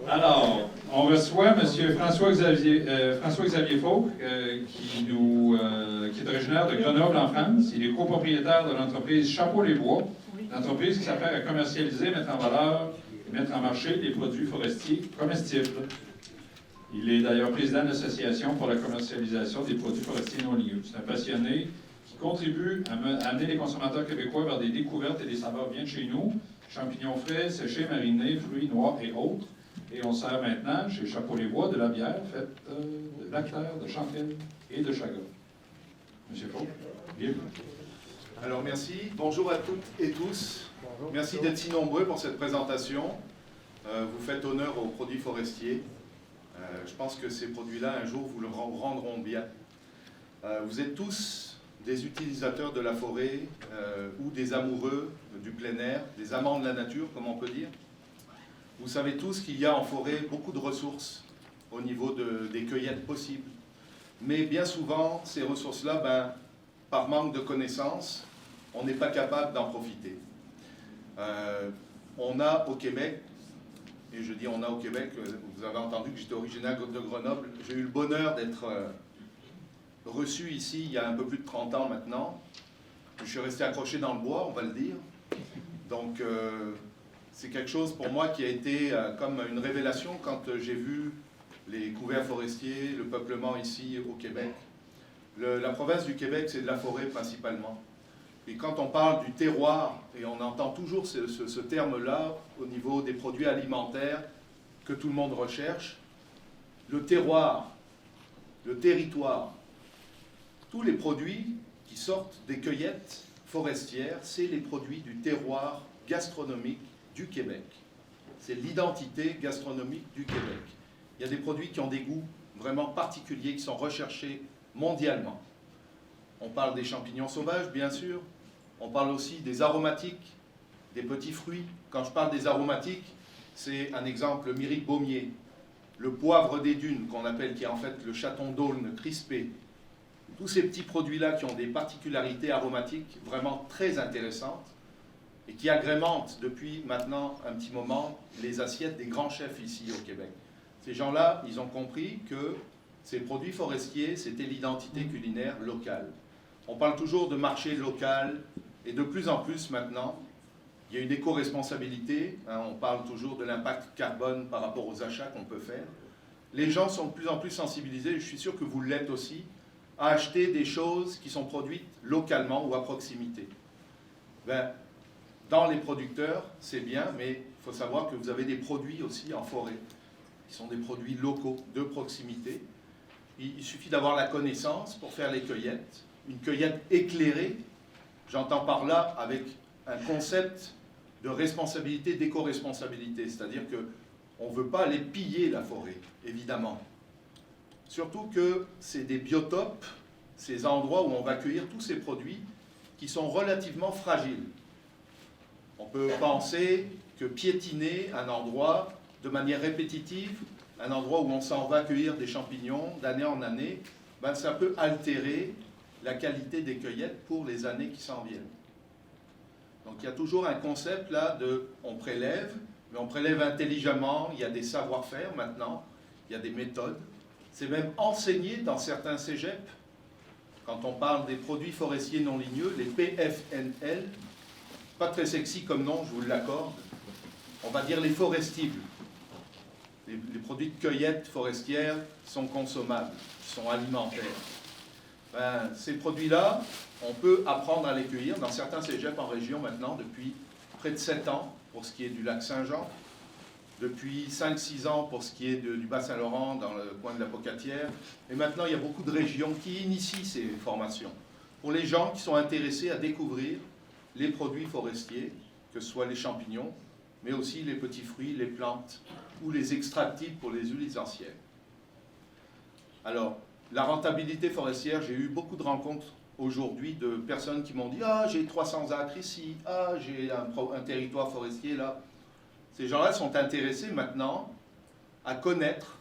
Alors, on reçoit M. François-Xavier Fauque, qui est originaire de Grenoble, en France. Il est copropriétaire de l'entreprise Chapeau les Bois, une entreprise qui s'appelle à commercialiser, mettre en valeur et mettre en marché les produits forestiers comestibles. Il est d'ailleurs président de l'Association pour la commercialisation des produits forestiers non ligneux. C'est un passionné qui contribue à amener les consommateurs québécois vers des découvertes et des saveurs bien de chez nous, champignons frais, séchés, marinés, fruits noirs et autres. Et on sert maintenant, chez Chapeau les Bois, de la bière faite de lactaire, de chanvre et de chaga. Monsieur Fauque, bienvenue. Alors merci, bonjour à toutes et tous. Bonjour. Merci d'être si nombreux pour cette présentation. Vous faites honneur aux produits forestiers. Je pense que ces produits-là, un jour, vous le rendront bien. Vous êtes tous des utilisateurs de la forêt ou des amoureux du plein air, des amants de la nature, comme on peut dire. Vous savez tous qu'il y a en forêt beaucoup de ressources au niveau des cueillettes possibles. Mais bien souvent, ces ressources-là, par manque de connaissances, on n'est pas capable d'en profiter. On a au Québec, et je dis on a au Québec, vous avez entendu que j'étais originaire de Grenoble, j'ai eu le bonheur d'être reçu ici il y a un peu plus de 30 ans maintenant. Je suis resté accroché dans le bois, on va le dire. Donc c'est quelque chose pour moi qui a été comme une révélation quand j'ai vu les couverts forestiers, le peuplement ici au Québec. La province du Québec, c'est de la forêt principalement. Et quand on parle du terroir, et on entend toujours ce terme-là au niveau des produits alimentaires que tout le monde recherche, le terroir, le territoire, tous les produits qui sortent des cueillettes forestières, c'est les produits du terroir gastronomique du Québec. C'est l'identité gastronomique du Québec. Il y a des produits qui ont des goûts vraiment particuliers, qui sont recherchés mondialement. On parle des champignons sauvages, bien sûr. On parle aussi des aromatiques, des petits fruits. Quand je parle des aromatiques, c'est un exemple, le myrrhique baumier, le poivre des dunes, qu'on appelle, qui est en fait le chaton d'aulne crispé. Tous ces petits produits-là qui ont des particularités aromatiques vraiment très intéressantes et qui agrémentent depuis maintenant un petit moment les assiettes des grands chefs ici au Québec. Ces gens-là, ils ont compris que ces produits forestiers, c'était l'identité culinaire locale. On parle toujours de marché local, et de plus en plus maintenant, il y a une éco-responsabilité, on parle toujours de l'impact carbone par rapport aux achats qu'on peut faire. Les gens sont de plus en plus sensibilisés, et je suis sûr que vous l'êtes aussi, à acheter des choses qui sont produites localement ou à proximité. Dans les producteurs, c'est bien, mais il faut savoir que vous avez des produits aussi en forêt, qui sont des produits locaux, de proximité. Il suffit d'avoir la connaissance pour faire les cueillettes, une cueillette éclairée. J'entends par là avec un concept de responsabilité, d'éco-responsabilité, c'est-à-dire qu'on ne veut pas aller piller la forêt, évidemment. Surtout que c'est des biotopes, ces endroits où on va cueillir tous ces produits qui sont relativement fragiles. On peut penser que piétiner un endroit de manière répétitive, un endroit où on s'en va cueillir des champignons d'année en année, ça peut altérer la qualité des cueillettes pour les années qui s'en viennent. Donc il y a toujours un concept là de on prélève, mais on prélève intelligemment, il y a des savoir-faire maintenant, il y a des méthodes. C'est même enseigné dans certains cégeps, quand on parle des produits forestiers non ligneux, les PFNL, pas très sexy comme nom, je vous l'accorde, on va dire les forestibles. Les produits de cueillette forestière sont consommables, sont alimentaires. Ces produits-là, on peut apprendre à les cueillir dans certains cégeps en région maintenant depuis près de 7 ans pour ce qui est du lac Saint-Jean, depuis 5-6 ans pour ce qui est du Bas-Saint-Laurent dans le coin de la Pocatière. Et maintenant, il y a beaucoup de régions qui initient ces formations pour les gens qui sont intéressés à découvrir les produits forestiers, que ce soit les champignons, mais aussi les petits fruits, les plantes ou les extractifs pour les huiles essentielles. Alors, la rentabilité forestière, j'ai eu beaucoup de rencontres aujourd'hui de personnes qui m'ont dit « Ah, j'ai 300 acres ici, ah, j'ai un territoire forestier là ». Ces gens-là sont intéressés maintenant à connaître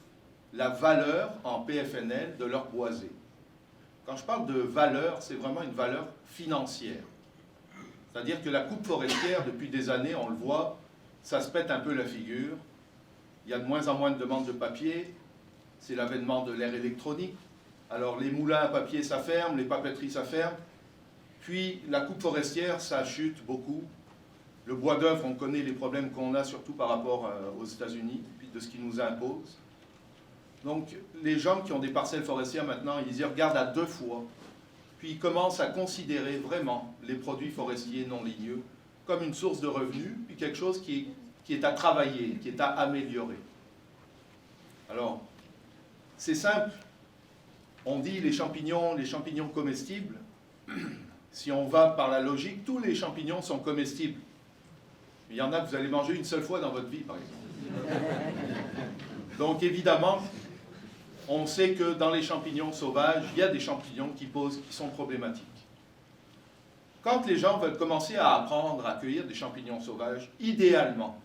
la valeur en PFNL de leur boisé. Quand je parle de valeur, c'est vraiment une valeur financière. C'est-à-dire que la coupe forestière, depuis des années, on le voit, ça se pète un peu la figure. il y a de moins en moins de demandes de papier, c'est l'avènement de l'ère électronique. Alors les moulins à papier, ça ferme, les papeteries, ça ferme. Puis la coupe forestière, ça chute beaucoup. Le bois d'œuvre, on connaît les problèmes qu'on a, surtout par rapport aux États-Unis, puis de ce qu'ils nous imposent. Donc les gens qui ont des parcelles forestières maintenant, ils y regardent à 2 fois, puis ils commencent à considérer vraiment les produits forestiers non ligneux comme une source de revenus, puis quelque chose qui est à travailler, qui est à améliorer. Alors, c'est simple. On dit les champignons comestibles. Si on va par la logique, tous les champignons sont comestibles. Il y en a que vous allez manger une seule fois dans votre vie, par exemple. Donc évidemment, on sait que dans les champignons sauvages, il y a des champignons qui sont problématiques. Quand les gens veulent commencer à apprendre à cueillir des champignons sauvages, idéalement,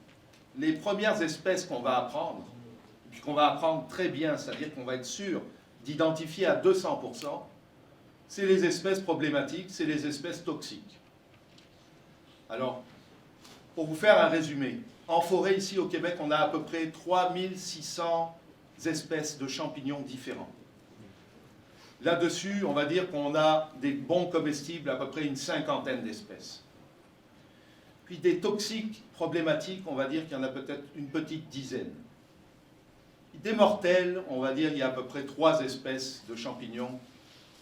les premières espèces qu'on va apprendre, puis qu'on va apprendre très bien, c'est-à-dire qu'on va être sûr d'identifier à 200%, c'est les espèces problématiques, c'est les espèces toxiques. Alors, pour vous faire un résumé, en forêt ici au Québec, on a à peu près 3600 espèces de champignons différents. Là-dessus, on va dire qu'on a des bons comestibles, à peu près une 50aine d'espèces. Puis des toxiques problématiques, on va dire qu'il y en a peut-être une petite dizaine. Des mortels, on va dire qu'il y a à peu près 3 espèces de champignons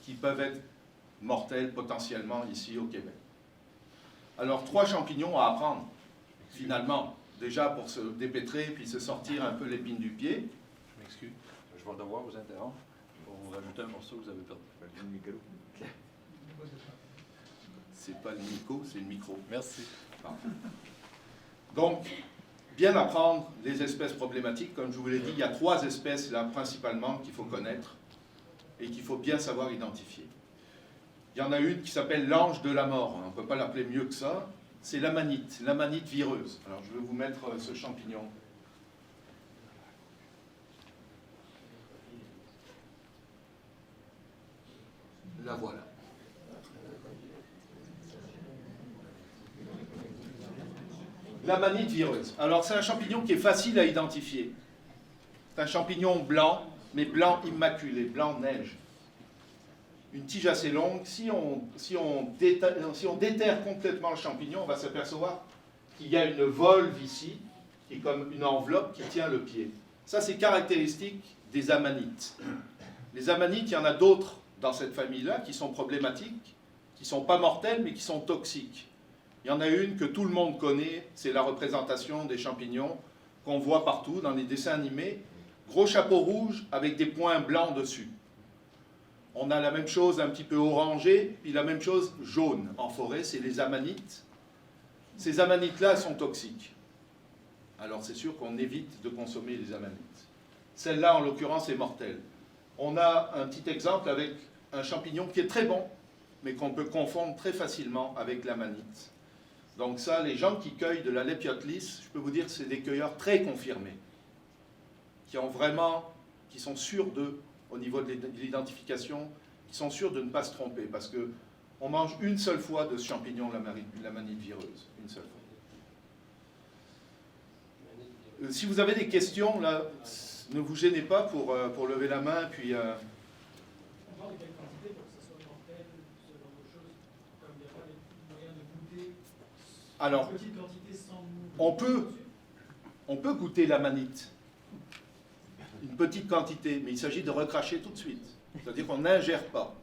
qui peuvent être mortels potentiellement ici au Québec. Alors 3 champignons à apprendre, finalement, déjà pour se dépêtrer puis se sortir un peu l'épine du pied. Je m'excuse, je vais devoir vous interrompre pour vous rajouter un morceau que vous avez perdu. Le micro. C'est pas le micro, c'est le micro. Merci. Donc, bien apprendre les espèces problématiques. Comme je vous l'ai dit, il y a 3 espèces là principalement qu'il faut connaître et qu'il faut bien savoir identifier. Il y en a une qui s'appelle l'ange de la mort. On ne peut pas l'appeler mieux que ça. C'est l'amanite vireuse. Alors, je vais vous mettre ce champignon. La voilà. L'amanite vireuse. Alors, c'est un champignon qui est facile à identifier. C'est un champignon blanc, mais blanc immaculé, blanc neige. Une tige assez longue. Si on déterre complètement le champignon, on va s'apercevoir qu'il y a une volve ici, qui est comme une enveloppe qui tient le pied. Ça, c'est caractéristique des amanites. Les amanites, il y en a d'autres dans cette famille-là qui sont problématiques, qui ne sont pas mortelles, mais qui sont toxiques. Il y en a une que tout le monde connaît, c'est la représentation des champignons qu'on voit partout dans les dessins animés. Gros chapeau rouge avec des points blancs dessus. On a la même chose un petit peu orangé, puis la même chose jaune en forêt, c'est les amanites. Ces amanites-là sont toxiques. Alors c'est sûr qu'on évite de consommer les amanites. Celle-là, en l'occurrence, est mortelle. On a un petit exemple avec un champignon qui est très bon, mais qu'on peut confondre très facilement avec l'amanite. Donc ça, les gens qui cueillent de la lépiote-lys, je peux vous dire que c'est des cueilleurs très confirmés, qui sont sûrs d'eux, au niveau de l'identification, qui sont sûrs de ne pas se tromper, parce qu'on mange une seule fois de ce champignon, l'amanite vireuse, une seule fois. Si vous avez des questions, là, ne vous gênez pas pour lever la main, puis... On parle de quelle quantité pour que ce soit mortel, ce genre de choses, comme il n'y a pas de moyen de goûter Alors, une petite quantité sans... on peut goûter l'amanite, une petite quantité, mais il s'agit de recracher tout de suite. C'est-à-dire qu'on n'ingère pas.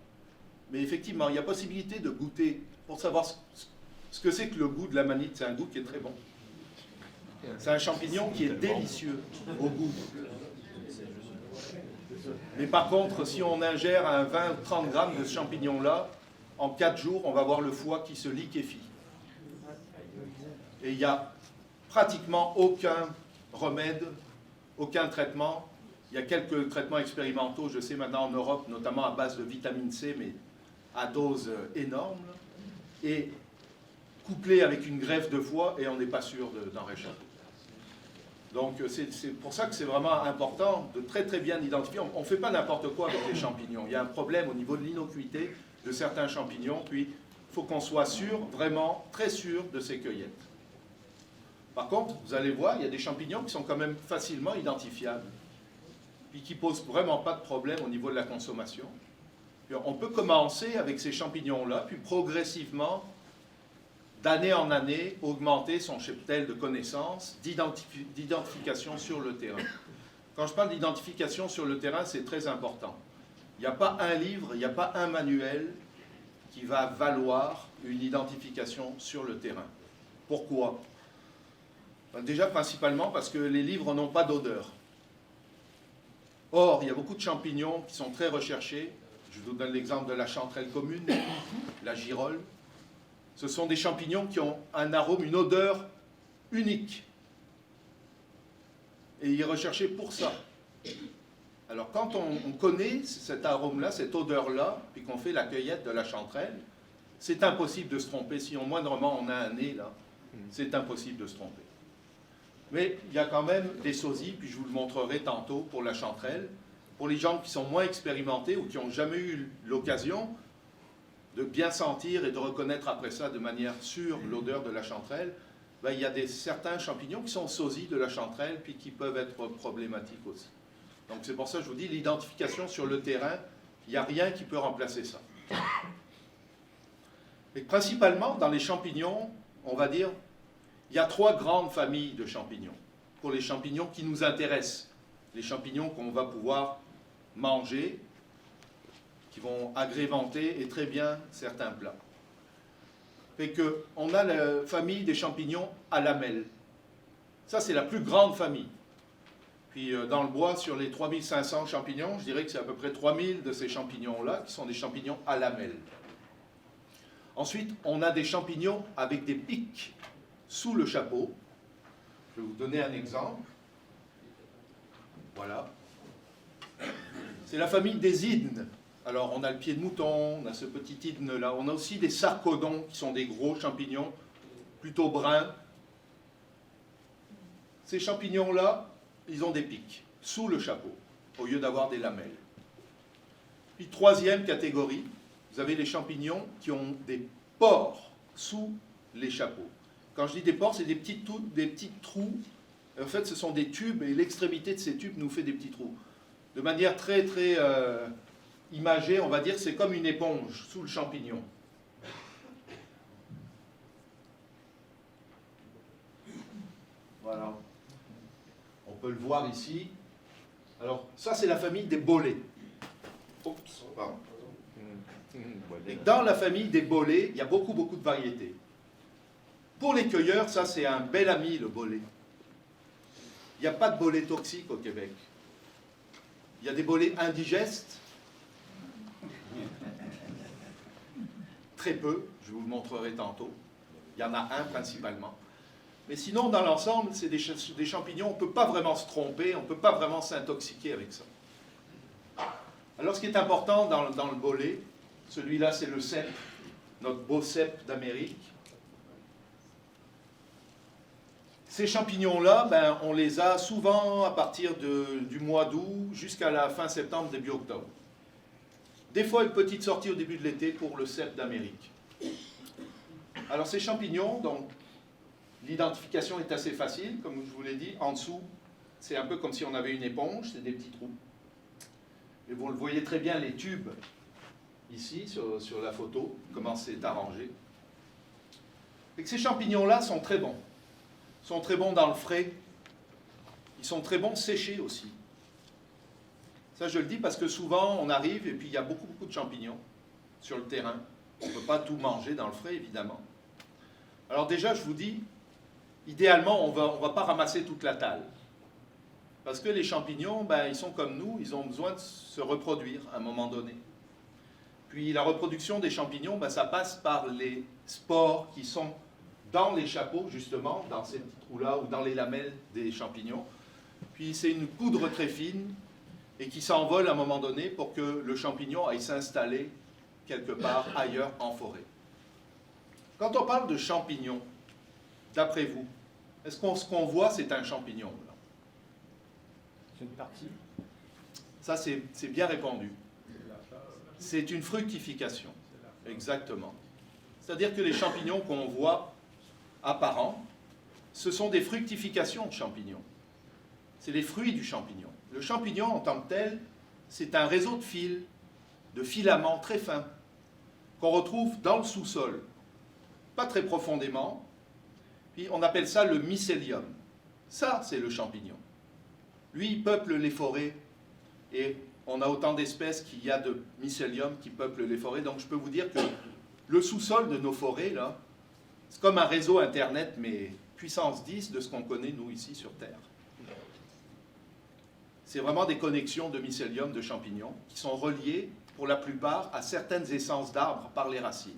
Mais effectivement, il y a possibilité de goûter pour savoir ce que c'est que le goût de l'amanite. C'est un goût qui est très bon. C'est un champignon qui est délicieux au goût. Mais par contre, si on ingère un 20-30 grammes de ce champignon-là, en 4 jours, on va voir le foie qui se liquéfie. Et il n'y a pratiquement aucun remède, aucun traitement. Il y a quelques traitements expérimentaux, je sais maintenant en Europe, notamment à base de vitamine C, mais à dose énorme, et couplé avec une greffe de foie, et on n'est pas sûr d'en réchapper. Donc c'est pour ça que c'est vraiment important de très très bien identifier. On ne fait pas n'importe quoi avec les champignons. Il y a un problème au niveau de l'innocuité de certains champignons, puis il faut qu'on soit sûr, vraiment très sûr de ces cueillettes. Par contre, vous allez voir, il y a des champignons qui sont quand même facilement identifiables, puis qui ne posent vraiment pas de problème au niveau de la consommation. Puis on peut commencer avec ces champignons-là, puis progressivement, d'année en année, augmenter son cheptel de connaissances, d'identification sur le terrain. Quand je parle d'identification sur le terrain, c'est très important. Il n'y a pas un livre, il n'y a pas un manuel qui va valoir une identification sur le terrain. Pourquoi? Déjà, principalement parce que les livres n'ont pas d'odeur. Or, il y a beaucoup de champignons qui sont très recherchés. Je vous donne l'exemple de la chanterelle commune, la girole. Ce sont des champignons qui ont un arôme, une odeur unique. Et il est recherché pour ça. Alors, quand on connaît cet arôme-là, cette odeur-là, puis qu'on fait la cueillette de la chanterelle, c'est impossible de se tromper. Si moindrement on a un nez, là, c'est impossible de se tromper. Mais il y a quand même des sosies, puis je vous le montrerai tantôt pour la chanterelle. Pour les gens qui sont moins expérimentés ou qui n'ont jamais eu l'occasion de bien sentir et de reconnaître après ça de manière sûre l'odeur de la chanterelle, ben, il y a certains champignons qui sont sosies de la chanterelle, puis qui peuvent être problématiques aussi. Donc c'est pour ça que je vous dis, l'identification sur le terrain, il n'y a rien qui peut remplacer ça. Et principalement, dans les champignons, on va dire, il y a 3 grandes familles de champignons. Pour les champignons qui nous intéressent, les champignons qu'on va pouvoir manger, qui vont agrémenter et très bien certains plats. Fait qu'on a la famille des champignons à lamelles. Ça, c'est la plus grande famille. Puis dans le bois, sur les 3500 champignons, je dirais que c'est à peu près 3000 de ces champignons-là qui sont des champignons à lamelles. Ensuite, on a des champignons avec des pics sous le chapeau. Je vais vous donner un exemple. Voilà. C'est la famille des hydnes. Alors, on a le pied de mouton, on a ce petit hydne-là. On a aussi des sarcodons, qui sont des gros champignons, plutôt bruns. Ces champignons-là, ils ont des pics sous le chapeau, au lieu d'avoir des lamelles. Puis, 3e catégorie, vous avez les champignons qui ont des pores sous les chapeaux. Quand je dis des pores, c'est des petits trous. En fait, ce sont des tubes, et l'extrémité de ces tubes nous fait des petits trous. De manière très, très imagée, on va dire, c'est comme une éponge sous le champignon. Voilà. On peut le voir ici. Alors, ça, c'est la famille des bolets. Oups, pardon. Et dans la famille des bolets, il y a beaucoup, beaucoup de variétés. Pour les cueilleurs, ça, c'est un bel ami, le bolet. Il n'y a pas de bolets toxiques au Québec. Il y a des bolets indigestes. Très peu, je vous le montrerai tantôt. Il y en a un principalement. Mais sinon, dans l'ensemble, c'est des champignons, on ne peut pas vraiment se tromper, on ne peut pas vraiment s'intoxiquer avec ça. Alors, ce qui est important dans le bolet, celui-là, c'est le cèpe, notre beau cèpe d'Amérique. Ces champignons-là, ben, on les a souvent à partir du mois d'août jusqu'à la fin septembre, début octobre. Des fois, une petite sortie au début de l'été pour le cèpe d'Amérique. Alors, ces champignons, donc, l'identification est assez facile, comme je vous l'ai dit. En dessous, c'est un peu comme si on avait une éponge, c'est des petits trous. Et vous le voyez très bien, les tubes, ici, sur la photo, comment c'est arrangé. Et que ces champignons-là sont très bons. Ils sont très bons dans le frais. Ils sont très bons séchés aussi. Ça, je le dis parce que souvent, on arrive et puis il y a beaucoup, beaucoup de champignons sur le terrain. On ne peut pas tout manger dans le frais, évidemment. Alors déjà, je vous dis, idéalement, on va pas ramasser toute la talle. Parce que les champignons, ben, ils sont comme nous, ils ont besoin de se reproduire à un moment donné. Puis la reproduction des champignons, ben, ça passe par les spores qui sont dans les chapeaux, justement, dans ces petits trous-là, ou dans les lamelles des champignons. Puis c'est une poudre très fine, et qui s'envole à un moment donné pour que le champignon aille s'installer quelque part ailleurs en forêt. Quand on parle de champignons, d'après vous, est-ce qu'on ce qu'on voit, c'est un champignon? C'est une partie. Ça, c'est bien répandu. C'est une fructification. Exactement. C'est-à-dire que les champignons qu'on voit apparents, ce sont des fructifications de champignons. C'est les fruits du champignon. Le champignon en tant que tel, c'est un réseau de fils, de filaments très fins, qu'on retrouve dans le sous-sol, pas très profondément, puis on appelle ça le mycélium. Ça, c'est le champignon. Lui, il peuple les forêts, et on a autant d'espèces qu'il y a de mycélium qui peuplent les forêts, donc je peux vous dire que le sous-sol de nos forêts, là, c'est comme un réseau Internet, mais puissance 10 de ce qu'on connaît, nous, ici, sur Terre. C'est vraiment des connexions de mycélium, de champignons, qui sont reliées, pour la plupart, à certaines essences d'arbres par les racines.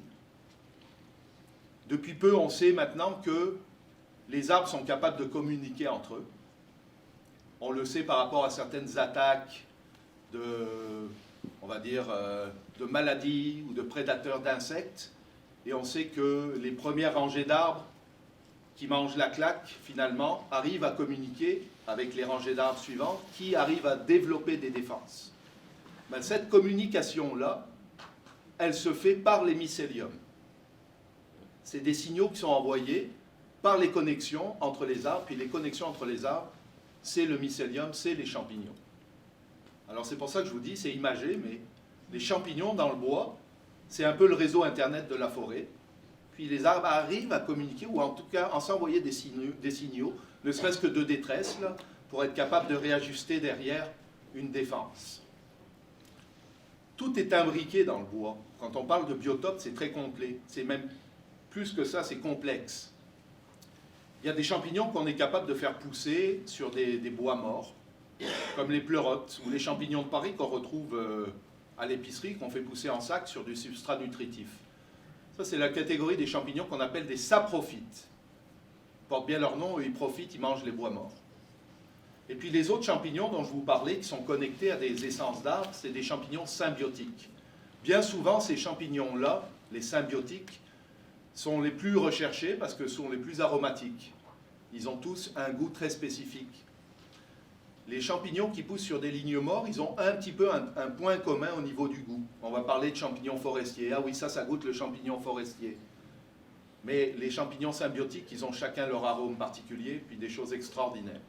Depuis peu, on sait maintenant que les arbres sont capables de communiquer entre eux. On le sait par rapport à certaines attaques on va dire, de maladies ou de prédateurs d'insectes. Et on sait que les premières rangées d'arbres qui mangent la claque, finalement, arrivent à communiquer avec les rangées d'arbres suivantes, qui arrivent à développer des défenses. Ben, cette communication-là, elle se fait par les mycéliums. C'est des signaux qui sont envoyés par les connexions entre les arbres, puis les connexions entre les arbres, c'est le mycélium, c'est les champignons. Alors c'est pour ça que je vous dis, c'est imagé, mais les champignons dans le bois, c'est un peu le réseau Internet de la forêt. Puis les arbres arrivent à communiquer, ou en tout cas à s'envoyer des signaux, ne serait-ce que de détresse, là, pour être capable de réajuster derrière une défense. Tout est imbriqué dans le bois. Quand on parle de biotope, c'est très complet. C'est même plus que ça, c'est complexe. Il y a des champignons qu'on est capable de faire pousser sur des bois morts, comme les pleurotes ou les champignons de Paris qu'on retrouve à l'épicerie, qu'on fait pousser en sac sur du substrat nutritif. Ça, c'est la catégorie des champignons qu'on appelle des saprophytes. Ils portent bien leur nom, eux, ils profitent, ils mangent les bois morts. Et puis les autres champignons dont je vous parlais, qui sont connectés à des essences d'arbres, c'est des champignons symbiotiques. Bien souvent, ces champignons-là, les symbiotiques, sont les plus recherchés parce que ce sont les plus aromatiques. Ils ont tous un goût très spécifique. Les champignons qui poussent sur des lignes morts, ils ont un petit peu un point commun au niveau du goût. On va parler de champignons forestiers. Ah oui, ça goûte le champignon forestier. Mais les champignons symbiotiques, ils ont chacun leur arôme particulier, puis des choses extraordinaires.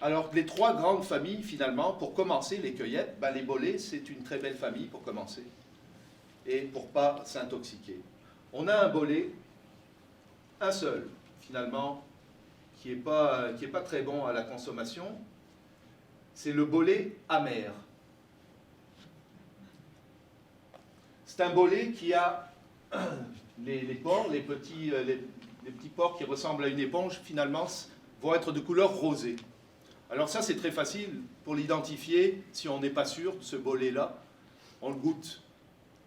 Alors, les trois grandes familles, finalement, pour commencer les cueillettes, ben, les bolets, c'est une très belle famille pour commencer, et pour ne pas s'intoxiquer. On a un bolet, un seul, finalement, qui n'est pas très bon à la consommation, c'est le bolet amer. C'est un bolet qui a les pores, les petits pores qui ressemblent à une éponge, finalement, vont être de couleur rosée. Alors ça, c'est très facile pour l'identifier si on n'est pas sûr de ce bolet-là. On le goûte,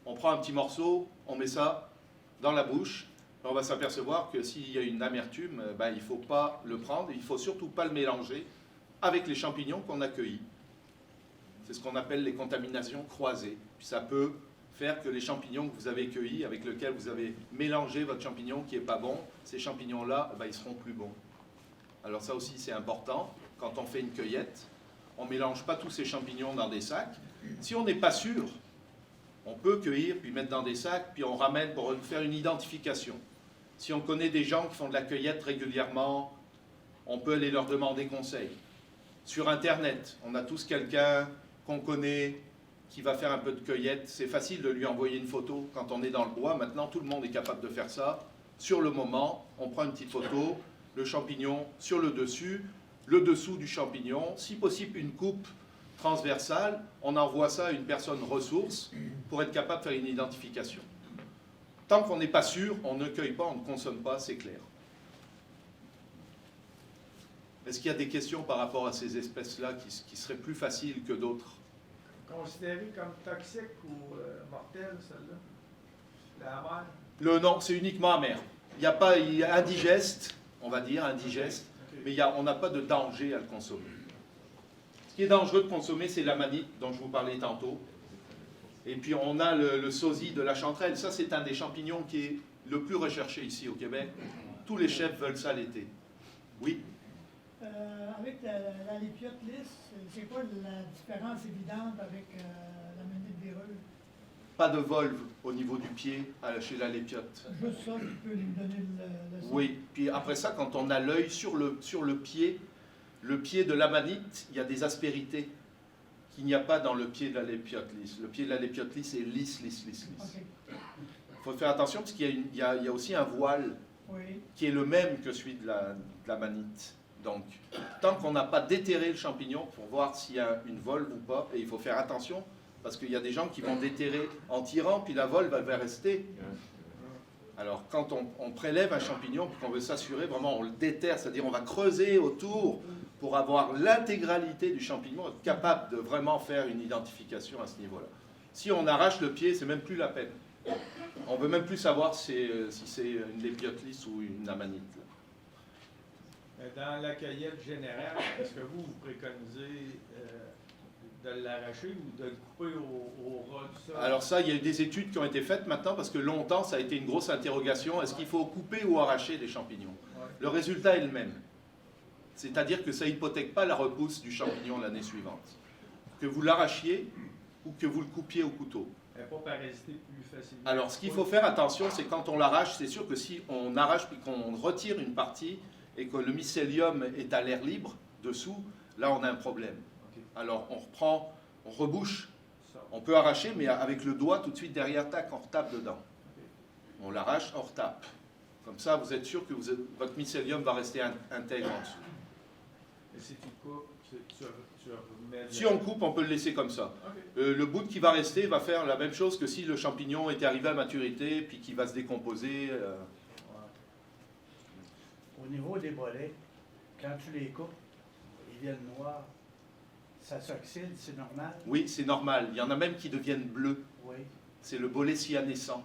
on prend un petit morceau, on met ça dans la bouche. On va s'apercevoir que s'il y a une amertume, ben, il ne faut pas le prendre, il ne faut surtout pas le mélanger avec les champignons qu'on a cueillis. C'est ce qu'on appelle les contaminations croisées. Puis ça peut faire que les champignons que vous avez cueillis, avec lesquels vous avez mélangé votre champignon qui n'est pas bon, ces champignons-là, ben, ils seront plus bons. Alors ça aussi, c'est important. Quand on fait une cueillette, on ne mélange pas tous ces champignons dans des sacs. Si on n'est pas sûr, on peut cueillir, puis mettre dans des sacs, puis on ramène pour faire une identification. Si on connaît des gens qui font de la cueillette régulièrement, on peut aller leur demander conseil. Sur Internet, on a tous quelqu'un qu'on connaît qui va faire un peu de cueillette. C'est facile de lui envoyer une photo quand on est dans le bois. Maintenant, tout le monde est capable de faire ça. Sur le moment, on prend une petite photo, le champignon sur le dessous du champignon, si possible une coupe transversale, on envoie ça à une personne ressource pour être capable de faire une identification. Tant qu'on n'est pas sûr, on ne cueille pas, on ne consomme pas, c'est clair. Est-ce qu'il y a des questions par rapport à ces espèces-là qui seraient plus faciles que d'autres? Considéré comme toxique ou mortel, celle-là? La amère? Non, c'est uniquement amer. Il y a indigeste, on va dire, indigeste, mais on n'a pas de danger à le consommer. Ce qui est dangereux de consommer, c'est l'amanite dont je vous parlais tantôt. Et puis on a le sosie de la chanterelle. Ça, c'est un des champignons qui est le plus recherché ici au Québec. Tous les chefs veulent ça l'été. Oui? Avec la lépiote lisse, c'est quoi la différence évidente avec l'amanite véreuse? pas de volve au niveau du pied chez la lépiote. Juste ça qui peut nous donner le son. Oui, puis après ça, quand on a l'œil sur le pied de l'amanite, il y a des aspérités qu'il n'y a pas dans le pied de la lépiote lisse. Le pied de la lépiote lisse est lisse. OK. Il faut faire attention parce qu'il y a aussi un voile Oui. qui est le même que celui de l'amanite. Donc, tant qu'on n'a pas déterré le champignon pour voir s'il y a une volve ou pas, et il faut faire attention, parce qu'il y a des gens qui vont déterrer en tirant, puis la volve elle va rester. Alors, quand on prélève un champignon, puis qu'on veut s'assurer, vraiment, on le déterre, c'est-à-dire on va creuser autour pour avoir l'intégralité du champignon, être capable de vraiment faire une identification à ce niveau-là. Si on arrache le pied, c'est même plus la peine. On ne veut même plus savoir si c'est une lépiote lisse ou une amanite. Dans la cueillette générale, est-ce que vous préconisez de l'arracher ou de le couper au ras du sol? Alors ça, il y a eu des études qui ont été faites maintenant parce que longtemps, ça a été une grosse interrogation. Est-ce qu'il faut couper ou arracher les champignons? Ouais. Le résultat est le même. C'est-à-dire que ça n'hypothèque pas la repousse du champignon l'année suivante. Que vous l'arrachiez ou que vous le coupiez au couteau. Elle n'est pas parasitée plus facilement. Alors ce qu'il faut faire attention, c'est quand on l'arrache, c'est sûr que si on arrache puis qu'on retire une partie et que le mycélium est à l'air libre dessous, là on a un problème. Ok. Alors on reprend, on rebouche. Ça. On peut arracher, mais avec le doigt tout de suite derrière, tac, on retape dedans. Ok. On l'arrache, on retape. Comme ça, vous êtes sûr que votre mycélium va rester intègre en dessous. Et si tu coupes, tu remets... Si on coupe, on peut le laisser comme ça. Ok. Le bout qui va rester va faire la même chose que si le champignon était arrivé à maturité, puis qu'il va se décomposer. Ouais. Au niveau des bolets, quand tu les coupes, ils viennent noirs. Ça s'oxyde, c'est normal? Oui, c'est normal. Il y en a même qui deviennent bleus. Oui. C'est le bolet cyanescent.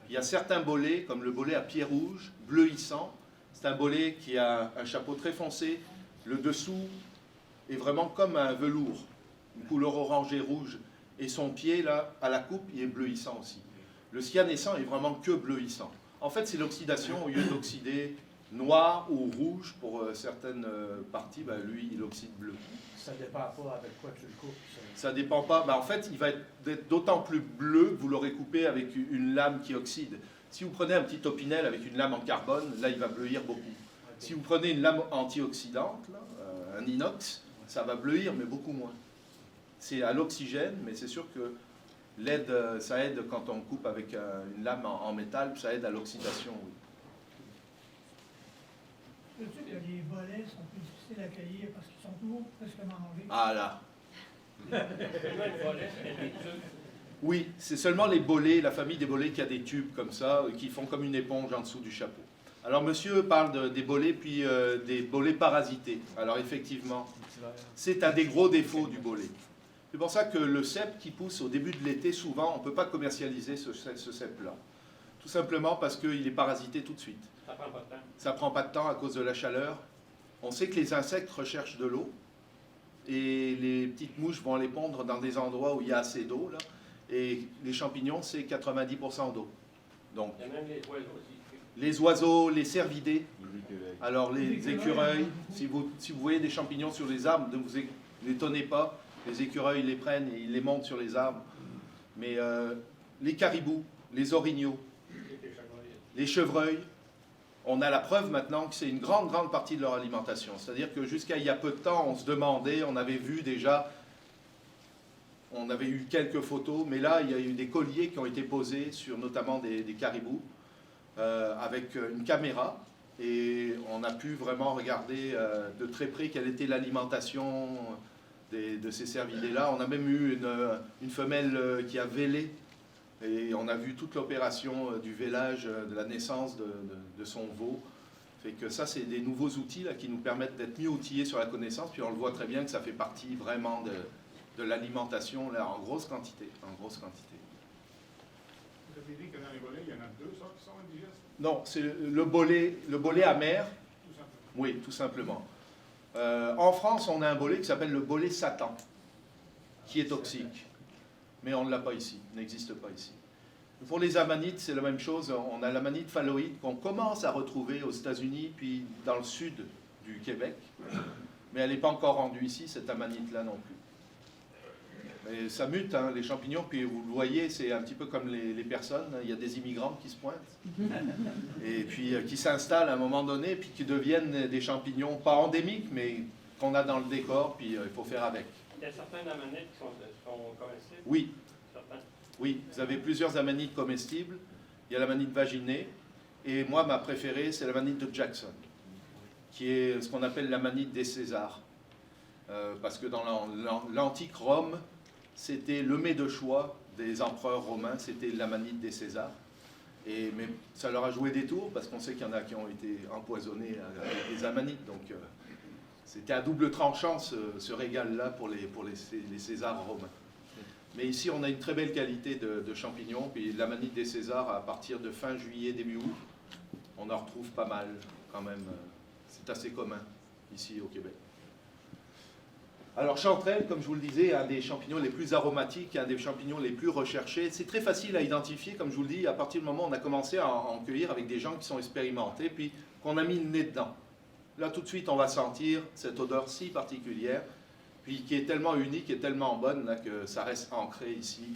Il y a certains bolets, comme le bolet à pied rouge, bleuissant. C'est un bolet qui a un chapeau très foncé. Le dessous est vraiment comme un velours, une couleur orangée rouge. Et son pied, là, à la coupe, il est bleuissant aussi. Le cyanescent est vraiment que bleuissant. En fait, c'est l'oxydation. Au lieu d'oxyder noir ou rouge pour certaines parties, ben, lui, il oxyde bleu. Ça dépend pas avec quoi tu le coupes. Ça dépend pas. Ben, en fait, il va être d'autant plus bleu que vous l'aurez coupé avec une lame qui oxyde. Si vous prenez un petit opinel avec une lame en carbone, là, il va bleuir beaucoup. Si vous prenez une lame antioxydante, là, un inox, ça va bleuir, mais beaucoup moins. C'est à l'oxygène, mais c'est sûr que ça aide quand on coupe avec une lame en métal, ça aide à l'oxydation, oui. Sais-tu que les bolets sont plus difficiles à cueillir parce qu'ils sont toujours presque mangés? Ah là. Oui, c'est seulement les bolets, la famille des bolets qui a des tubes comme ça, qui font comme une éponge en dessous du chapeau. Alors monsieur parle des bolets, puis des bolets parasités. Alors effectivement, c'est un des gros défauts du bolet. C'est pour ça que le cèpe qui pousse au début de l'été, souvent, on ne peut pas commercialiser ce cèpe-là. Tout simplement parce qu'il est parasité tout de suite. Ça prend pas de temps. Ça ne prend pas de temps à cause de la chaleur. On sait que les insectes recherchent de l'eau et les petites mouches vont les pondre dans des endroits où il y a assez d'eau, là. Et les champignons, c'est 90% d'eau. Donc, Il y a même les oiseaux aussi. les oiseaux, les cervidés, alors les écureuils, si vous voyez des champignons sur les arbres, ne vous étonnez pas, les écureuils les prennent et ils les montent sur les arbres. Mais les caribous, les orignaux, les chevreuils, on a la preuve maintenant que c'est une grande partie de leur alimentation. C'est-à-dire que jusqu'à il y a peu de temps, on se demandait, on avait vu déjà, on avait eu quelques photos, mais là, il y a eu des colliers qui ont été posés sur notamment des caribous avec une caméra. Et on a pu vraiment regarder de très près quelle était l'alimentation de ces cervidés-là. On a même eu une femelle qui a vélé. Et on a vu toute l'opération du vélage, de la naissance de son veau. Fait que ça, c'est des nouveaux outils là, qui nous permettent d'être mieux outillés sur la connaissance. Puis on le voit très bien que ça fait partie vraiment de l'alimentation là, en grosse quantité. Vous avez dit que dans les bolets, il y en a deux sortes qui sont indigestes? Non, c'est le bolet amer. Tout simplement. Oui, tout simplement. En France, on a un bolet qui s'appelle le bolet Satan, qui est toxique. Mais on ne l'a pas ici, il n'existe pas ici. Pour les amanites, c'est la même chose. On a l'amanite phalloïde qu'on commence à retrouver aux États-Unis, puis dans le sud du Québec. Mais elle n'est pas encore rendue ici, cette amanite-là non plus. Et ça mute, hein, les champignons, puis vous le voyez, c'est un petit peu comme les personnes, hein, il y a des immigrants qui se pointent, et puis qui s'installent à un moment donné, puis qui deviennent des champignons, pas endémiques, mais qu'on a dans le décor, puis il faut faire avec. Il y a certains amanites qui sont comestibles? Oui, Certains. oui, vous avez plusieurs amanites comestibles, il y a l'amanite vaginée, et moi, ma préférée, c'est l'amanite de Jackson, qui est ce qu'on appelle l'amanite des Césars. Parce que dans l'antique Rome, c'était le mets de choix des empereurs romains, c'était l'amanite des Césars. Mais ça leur a joué des tours, parce qu'on sait qu'il y en a qui ont été empoisonnés avec des amanites. Donc c'était à double tranchant ce régal-là pour les Césars romains. Mais ici, on a une très belle qualité de champignons. Puis l'amanite des Césars, à partir de fin juillet, début août, on en retrouve pas mal quand même. C'est assez commun ici au Québec. Alors chanterelle, comme je vous le disais, un des champignons les plus aromatiques, un des champignons les plus recherchés. C'est très facile à identifier, comme je vous le dis, à partir du moment où on a commencé à en cueillir avec des gens qui sont expérimentés, puis qu'on a mis le nez dedans. Là, tout de suite, on va sentir cette odeur si particulière, puis qui est tellement unique et tellement bonne là, que ça reste ancré ici.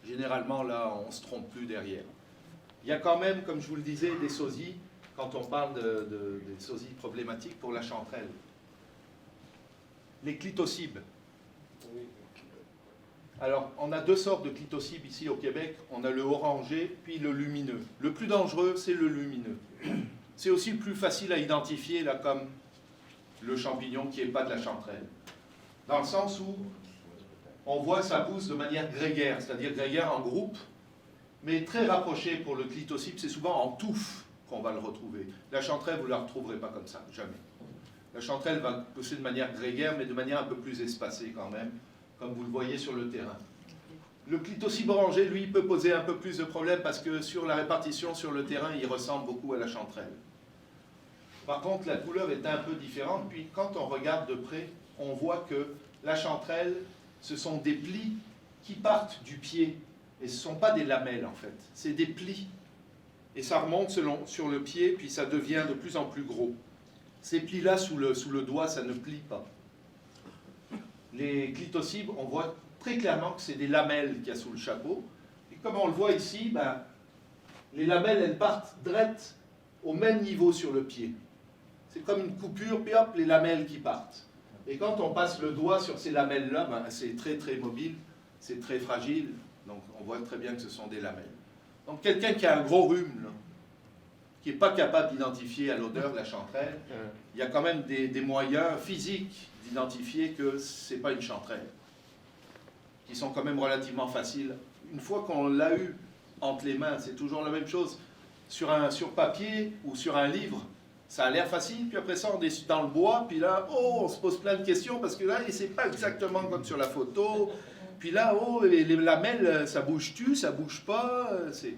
Généralement, là, on ne se trompe plus derrière. Il y a quand même, comme je vous le disais, des sosies, quand on parle des sosies problématiques pour la chanterelle. Les clitocibes. Alors, on a deux sortes de clitocibes ici au Québec. On a le orangé, puis le lumineux. Le plus dangereux, c'est le lumineux. C'est aussi le plus facile à identifier, là, comme le champignon qui n'est pas de la chanterelle. Dans le sens où on voit que ça pousse de manière grégaire, c'est-à-dire grégaire en groupe, mais très rapproché pour le clitocibe. C'est souvent en touffe qu'on va le retrouver. La chanterelle, vous ne la retrouverez pas comme ça, jamais. La chanterelle va pousser de manière grégaire, mais de manière un peu plus espacée quand même, comme vous le voyez sur le terrain. Le clitocibe orangé, lui, peut poser un peu plus de problèmes parce que sur la répartition sur le terrain, il ressemble beaucoup à la chanterelle. Par contre, la couleur est un peu différente, puis quand on regarde de près, on voit que la chanterelle, ce sont des plis qui partent du pied, et ce ne sont pas des lamelles en fait, c'est des plis. Et ça remonte sur le pied, puis ça devient de plus en plus gros. Ces plis-là, sous le doigt, ça ne plie pas. Les clitocibes, on voit très clairement que c'est des lamelles qu'il y a sous le chapeau. Et comme on le voit ici, ben, les lamelles, elles partent drettes au même niveau sur le pied. C'est comme une coupure, puis hop, les lamelles qui partent. Et quand on passe le doigt sur ces lamelles-là, ben, c'est très très mobile, c'est très fragile. Donc on voit très bien que ce sont des lamelles. Donc quelqu'un qui a un gros rhume, là, qui n'est pas capable d'identifier à l'odeur de la chanterelle, il y a quand même des moyens physiques d'identifier que ce n'est pas une chanterelle, qui sont quand même relativement faciles. Une fois qu'on l'a eu entre les mains, c'est toujours la même chose. Sur papier ou sur un livre, ça a l'air facile, puis après ça, on est dans le bois, puis là, oh, on se pose plein de questions, parce que là, c'est pas exactement comme sur la photo. Puis là, oh, les lamelles, ça bouge-tu, ça bouge pas, c'est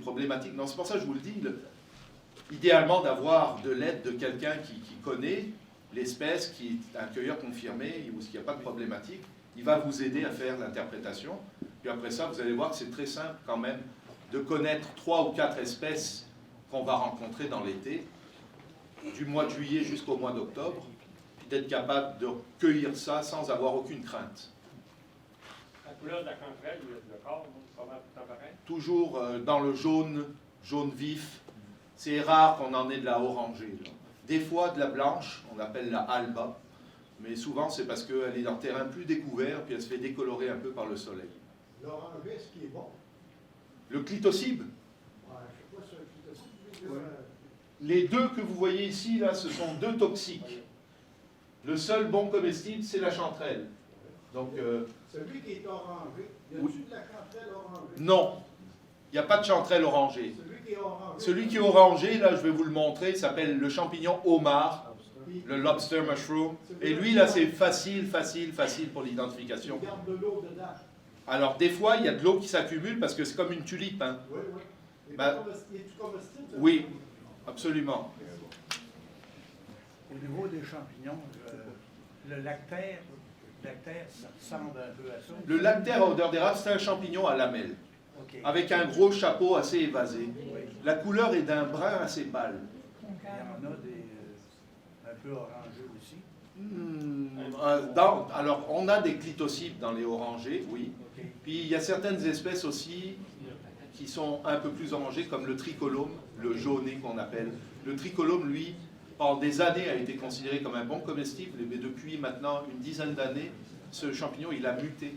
problématique. Non, c'est pour ça que je vous le dis, idéalement d'avoir de l'aide de quelqu'un qui connaît l'espèce, qui est un cueilleur confirmé, ou s'il n'y a pas de problématique, il va vous aider à faire l'interprétation. Puis après ça, vous allez voir que c'est très simple quand même de connaître 3 ou 4 espèces qu'on va rencontrer dans l'été, du mois de juillet jusqu'au mois d'octobre, puis d'être capable de cueillir ça sans avoir aucune crainte. La couleur de la chanterelle, le corps, pas mal tout le temps pareil. Toujours dans le jaune vif. C'est rare qu'on en ait de la orangée, là. Des fois de la blanche, on appelle la alba, mais souvent c'est parce qu'elle est dans le terrain plus découvert, puis elle se fait décolorer un peu par le soleil. L'orangé, est-ce qu'il est bon? Le clitocibe, Ouais, je ne sais pas si c'est un clitocibe. les deux que vous voyez ici, là, ce sont 2 toxiques. Le seul bon comestible, c'est la chanterelle. Donc, Celui qui est orangé, y a-t-il oui. de la chanterelle orangée? Non, il n'y a pas de chanterelle orangée. Celui qui est orangé. Celui qui est orangé, là, je vais vous le montrer, s'appelle le champignon homard, le lobster mushroom. Et lui, là, c'est facile pour l'identification. Il garde de l'eau dedans. Alors, des fois, il y a de l'eau qui s'accumule parce que c'est comme une tulipe, hein. Oui, oui. Est-tu comestible? Oui, absolument. Au niveau des champignons, le lactaire, ça ressemble un peu à ça. Le lactaire à odeur d'érable, c'est un champignon à lamelles, OK. avec un gros chapeau assez évasé. Oui. La couleur est d'un brun assez pâle. Il y en a un peu orangeux aussi. Alors, on a des clitocypes dans les orangés, oui. Puis il y a certaines espèces aussi qui sont un peu plus orangées, comme le tricolome, le jaunet qu'on appelle. Le tricolome, lui, pendant des années a été considéré comme un bon comestible, mais depuis maintenant une dizaine d'années, ce champignon, il a muté.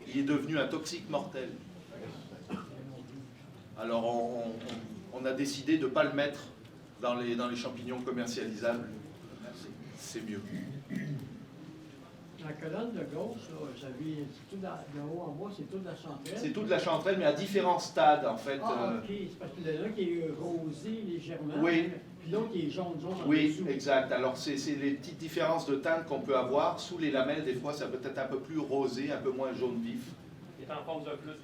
Il est devenu un toxique mortel. Alors on a décidé de ne pas le mettre dans les champignons commercialisables. C'est mieux. La colonne de gauche, là, c'est tout de haut en bas, c'est tout de la chanterelle. C'est toute la chanterelle, mais à différents stades, en fait. Ah, ok. C'est parce qu'il y en a un qui est rosé légèrement, Oui. puis l'autre qui est jaune en Oui, dessous. exact. Alors, c'est les petites différences de teinte qu'on peut avoir. Sous les lamelles, des fois, ça peut être un peu plus rosé, un peu moins jaune vif. Il est en forme de flûte.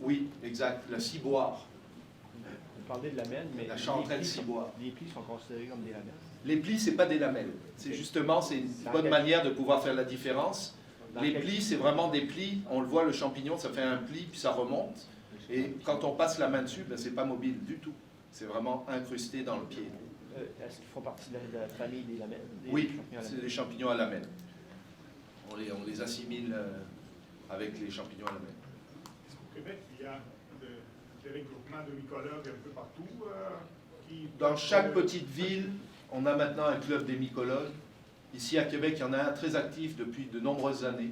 Oui, exact. Le ciboire. Vous parlez de lamelles, mais La chanterelle ciboire. les plis sont considérés comme des lamelles. Les plis, c'est pas des lamelles. C'est justement, c'est une bonne manière de pouvoir faire la différence. Les plis, c'est vraiment des plis. On le voit, le champignon, ça fait un pli, puis ça remonte. Et quand on passe la main dessus, ben, c'est pas mobile du tout. C'est vraiment incrusté dans le pied. Est-ce qu'ils font partie de la famille des lamelles? Oui, c'est des champignons à lamelles. On les assimile avec les champignons à lamelles. Est-ce qu'au Québec, il y a des regroupements de mycologues un peu partout qui... Dans chaque petite ville, on a maintenant un club des mycologues. Ici à Québec, il y en a un très actif depuis de nombreuses années.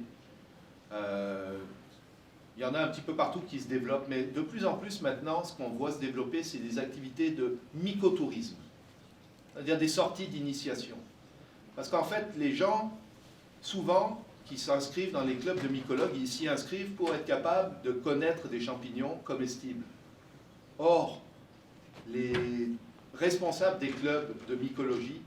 Il y en a un petit peu partout qui se développent, mais de plus en plus maintenant, ce qu'on voit se développer, c'est des activités de mycotourisme, c'est-à-dire des sorties d'initiation. Parce qu'en fait, les gens, souvent, qui s'inscrivent dans les clubs de mycologues, ils s'y inscrivent pour être capables de connaître des champignons comestibles. Or, les responsables des clubs de mycologie,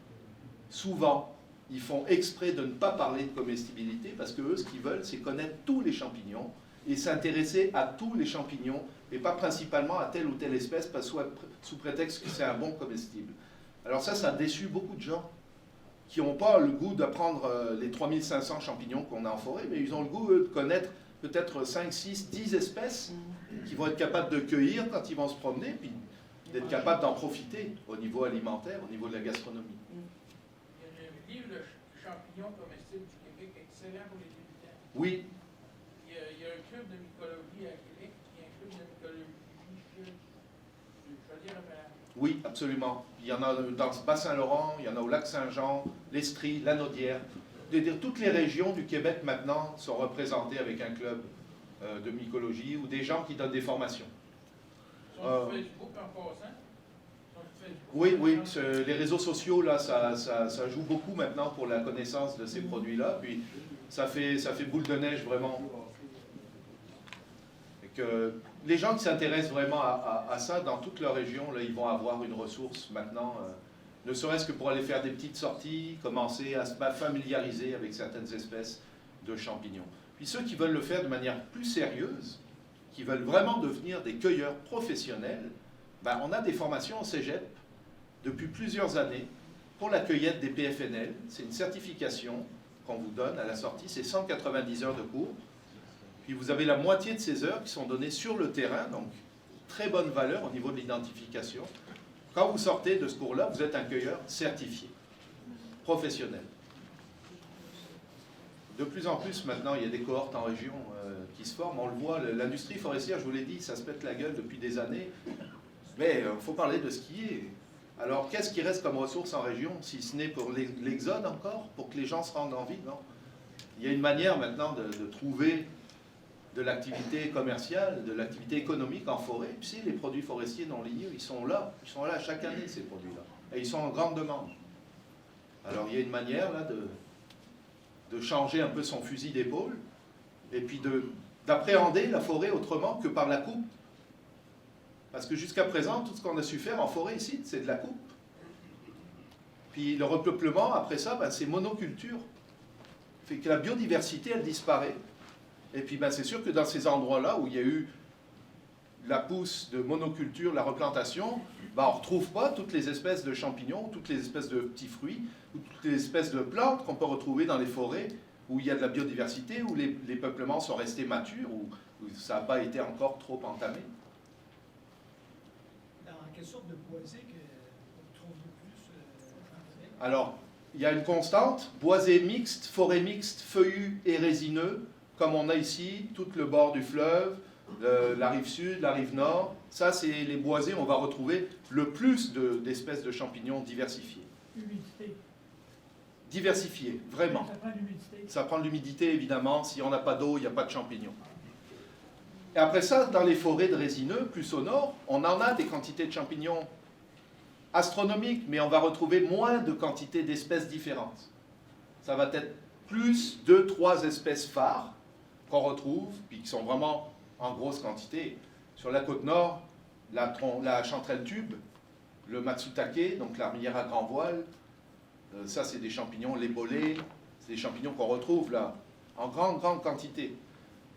souvent, ils font exprès de ne pas parler de comestibilité parce que eux, ce qu'ils veulent, c'est connaître tous les champignons et s'intéresser à tous les champignons et pas principalement à telle ou telle espèce parce soit sous prétexte que c'est un bon comestible. Alors ça a déçu beaucoup de gens qui n'ont pas le goût d'apprendre les 3500 champignons qu'on a en forêt, mais ils ont le goût eux, de connaître peut-être 5, 6, 10 espèces qu'ils vont être capables de cueillir quand ils vont se promener, puis d'être capables d'en profiter au niveau alimentaire, au niveau de la gastronomie. Le livre Le champignon comestible du Québec, excellent pour les débutants. Oui. Il y a un club de mycologie à Québec, il y a un club de mycologie, je vais dire, Oui, absolument. Il y en a dans le Bas-Saint-Laurent, il y en a au Lac-Saint-Jean, l'Estrie, la Naudière. Toutes les régions du Québec maintenant sont représentées avec un club de mycologie ou des gens qui donnent des formations. Sur Facebook en passant. Oui, oui, les réseaux sociaux, là, ça joue beaucoup maintenant pour la connaissance de ces produits-là, puis ça fait boule de neige vraiment. Et que les gens qui s'intéressent vraiment à ça, dans toute leur région, là, ils vont avoir une ressource maintenant, ne serait-ce que pour aller faire des petites sorties, commencer à se familiariser avec certaines espèces de champignons. Puis ceux qui veulent le faire de manière plus sérieuse, qui veulent vraiment devenir des cueilleurs professionnels, ben, on a des formations au cégep depuis plusieurs années pour la cueillette des PFNL. C'est une certification qu'on vous donne à la sortie, c'est 190 heures de cours. Puis vous avez la moitié de ces heures qui sont données sur le terrain, donc très bonne valeur au niveau de l'identification. Quand vous sortez de ce cours-là, vous êtes un cueilleur certifié, professionnel. De plus en plus maintenant, il y a des cohortes en région qui se forment. On le voit, l'industrie forestière, je vous l'ai dit, ça se pète la gueule depuis des années. Mais il faut parler de ce qui est. Alors, qu'est-ce qui reste comme ressource en région, si ce n'est pour l'exode encore, pour que les gens se rendent en ville, non? Il y a une manière maintenant de trouver de l'activité commerciale, de l'activité économique en forêt. Puis si les produits forestiers non liés, ils sont là chaque année, ces produits-là. Et ils sont en grande demande. Alors, il y a une manière là de changer un peu son fusil d'épaule, et puis d'appréhender la forêt autrement que par la coupe. Parce que jusqu'à présent, tout ce qu'on a su faire en forêt ici, c'est de la coupe. Puis le repeuplement, après ça, ben, c'est monoculture. Fait que la biodiversité, elle disparaît. Et puis ben, c'est sûr que dans ces endroits-là où il y a eu la pousse de monoculture, la replantation, ben, on ne retrouve pas toutes les espèces de champignons, toutes les espèces de petits fruits, ou toutes les espèces de plantes qu'on peut retrouver dans les forêts où il y a de la biodiversité, où les peuplements sont restés matures, où ça n'a pas été encore trop entamé. Dans quelle sorte de boisé qu'on trouve le plus en Québec? Alors, il y a une constante, boisé mixte, forêt mixte, feuillu et résineux, comme on a ici, tout le bord du fleuve, la rive sud, la rive nord. Ça, c'est les boisés, on va retrouver le plus d'espèces de champignons diversifiés. L'humidité. Diversifiés, vraiment. Ça prend l'humidité. Ça prend de l'humidité, évidemment. Si on n'a pas d'eau, il n'y a pas de champignons. Et après ça, dans les forêts de résineux, plus au nord, on en a des quantités de champignons astronomiques, mais on va retrouver moins de quantités d'espèces différentes. Ça va être plus 2-3 espèces phares qu'on retrouve, puis qui sont vraiment en grosse quantité. Sur la côte nord, la chanterelle tube, le matsutake, donc l'armillaire à grand voile, ça c'est des champignons, les bolets, c'est des champignons qu'on retrouve là, en grande quantité.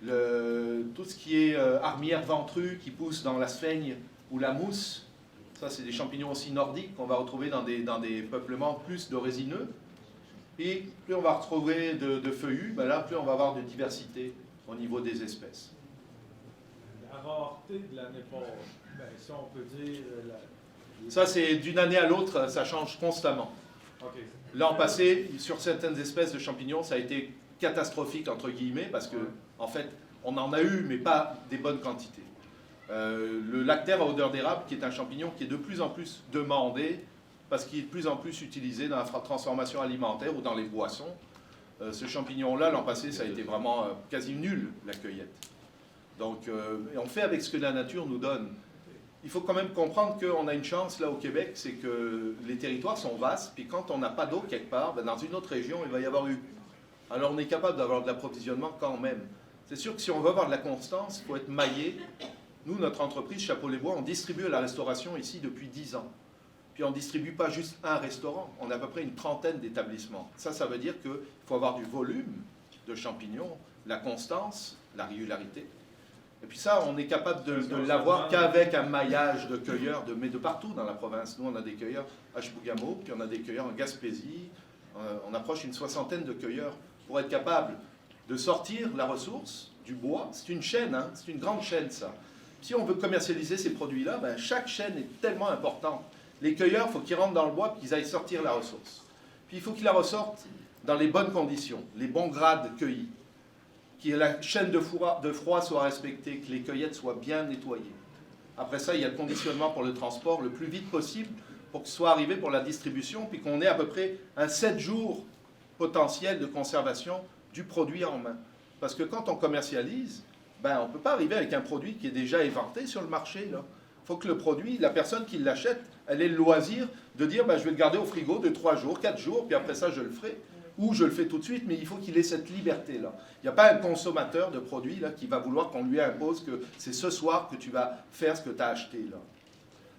Tout ce qui est armillaire ventrue qui pousse dans la sphaigne ou la mousse, ça c'est des champignons aussi nordiques qu'on va retrouver dans des peuplements plus de résineux. Et plus on va retrouver de feuillus, ben là plus on va avoir de diversité au niveau des espèces. La rareté de l'année passée, ben, si on peut dire... Ça c'est d'une année à l'autre, ça change constamment. Okay. L'an passé, sur certaines espèces de champignons, ça a été catastrophique, entre guillemets, parce que, en fait, on en a eu, mais pas des bonnes quantités. Le lactaire à odeur d'érable, qui est un champignon qui est de plus en plus demandé, parce qu'il est de plus en plus utilisé dans la transformation alimentaire ou dans les boissons. Ce champignon-là, l'an passé, ça a été vraiment quasi nul, la cueillette. Donc, on fait avec ce que la nature nous donne. Il faut quand même comprendre qu'on a une chance, là, au Québec, c'est que les territoires sont vastes, puis quand on n'a pas d'eau quelque part, ben, dans une autre région, il va y avoir eu. Alors, on est capable d'avoir de l'approvisionnement quand même. C'est sûr que si on veut avoir de la constance, il faut être maillé. Nous, notre entreprise, Chapeau-les-Bois, on distribue à la restauration ici depuis 10 ans. Puis on ne distribue pas juste un restaurant, on a à peu près une trentaine d'établissements. Ça veut dire qu'il faut avoir du volume de champignons, la constance, la régularité. Et puis ça, on est capable de l'avoir qu'avec un maillage de cueilleurs, mais de partout dans la province. Nous, on a des cueilleurs à Chibougamau, puis on a des cueilleurs en Gaspésie. On approche une 60aine de cueilleurs pour être capable de sortir la ressource du bois. C'est une chaîne, hein, c'est une grande chaîne, ça. Si on veut commercialiser ces produits-là, ben, chaque chaîne est tellement importante. Les cueilleurs, il faut qu'ils rentrent dans le bois et qu'ils aillent sortir la ressource. Puis il faut qu'ils la ressortent dans les bonnes conditions, les bons grades cueillis. Que la chaîne de froid soit respectée, que les cueillettes soient bien nettoyées. Après ça, il y a le conditionnement pour le transport le plus vite possible pour que ce soit arrivé pour la distribution, puis qu'on ait à peu près un 7 jours potentiel de conservation du produit en main. Parce que quand on commercialise, ben, on ne peut pas arriver avec un produit qui est déjà éventé sur le marché. Il faut que le produit, la personne qui l'achète, elle ait le loisir de dire ben, je vais le garder au frigo de 3 jours, 4 jours, puis après ça, je le ferai. Ou je le fais tout de suite, mais il faut qu'il ait cette liberté-là. Il n'y a pas un consommateur de produits là, qui va vouloir qu'on lui impose que c'est ce soir que tu vas faire ce que tu as acheté. Là.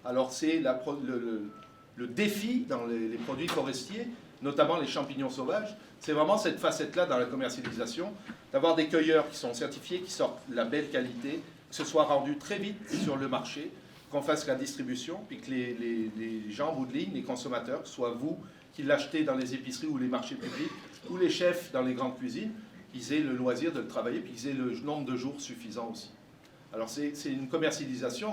Alors c'est le défi dans les produits forestiers, notamment les champignons sauvages, c'est vraiment cette facette-là dans la commercialisation, d'avoir des cueilleurs qui sont certifiés, qui sortent la belle qualité, que ce soit rendu très vite sur le marché, qu'on fasse la distribution, puis que les gens en bout de ligne, les consommateurs, que ce soit vous qui l'achetez dans les épiceries ou les marchés publics, ou les chefs dans les grandes cuisines, qu'ils aient le loisir de le travailler, puis qu'ils aient le nombre de jours suffisant aussi. Alors c'est une commercialisation,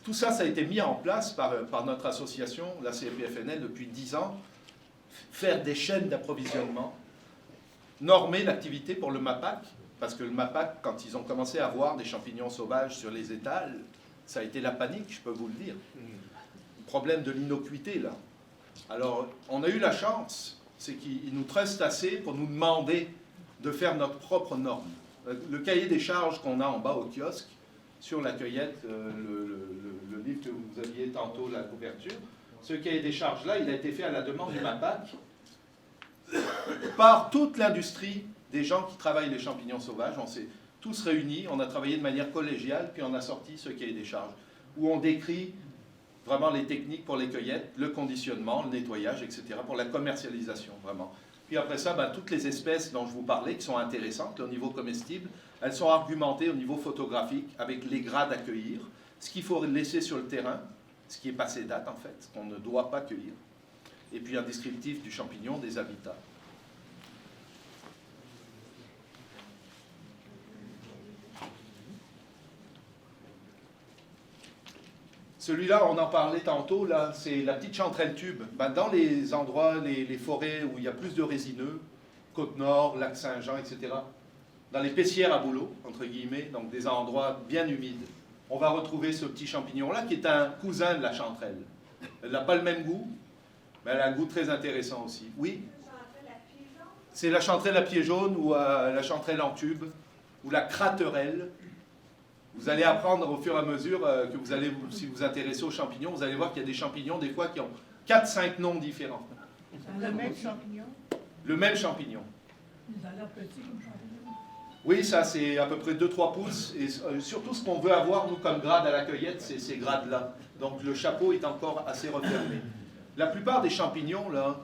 tout ça, ça a été mis en place par notre association, la CPFNL, depuis 10 ans, faire des chaînes d'approvisionnement, normer l'activité pour le MAPAC, parce que le MAPAC, quand ils ont commencé à voir des champignons sauvages sur les étals, ça a été la panique, je peux vous le dire. Le problème de l'innocuité, là. Alors, on a eu la chance, c'est qu'ils nous trustent assez pour nous demander de faire notre propre norme. Le cahier des charges qu'on a en bas au kiosque, sur la cueillette, le livre que vous aviez tantôt, la couverture, ce cahier des charges-là, il a été fait à la demande du MAPAC par toute l'industrie des gens qui travaillent les champignons sauvages. On s'est tous réunis, on a travaillé de manière collégiale, puis on a sorti ce cahier des charges, où on décrit vraiment les techniques pour les cueillettes, le conditionnement, le nettoyage, etc., pour la commercialisation, vraiment. Puis après ça, ben, toutes les espèces dont je vous parlais, qui sont intéressantes au niveau comestible, elles sont argumentées au niveau photographique, avec les grades à cueillir, ce qu'il faut laisser sur le terrain, ce qui est passé date en fait, ce qu'on ne doit pas cueillir, et puis un descriptif du champignon, des habitats. Celui-là, on en parlait tantôt, là, c'est la petite chanterelle tube. Ben, dans les endroits, les forêts où il y a plus de résineux, Côte-Nord, Lac-Saint-Jean, etc., dans les pessières à bouleau, entre guillemets, donc des endroits bien humides, on va retrouver ce petit champignon-là qui est un cousin de la chanterelle. Elle n'a pas le même goût, mais elle a un goût très intéressant aussi. Oui? C'est la chanterelle à pied jaune ou la chanterelle en tube, ou la craterelle. Vous allez apprendre au fur et à mesure que vous allez, si vous vous intéressez aux champignons, vous allez voir qu'il y a des champignons des fois qui ont 4-5 noms différents. Le même champignon? Le même champignon. Ils ont l'air petits comme champignons. Oui, ça c'est à peu près 2-3 pouces. Et surtout ce qu'on veut avoir, nous, comme grade à la cueillette, c'est ces grades-là. Donc le chapeau est encore assez refermé. La plupart des champignons là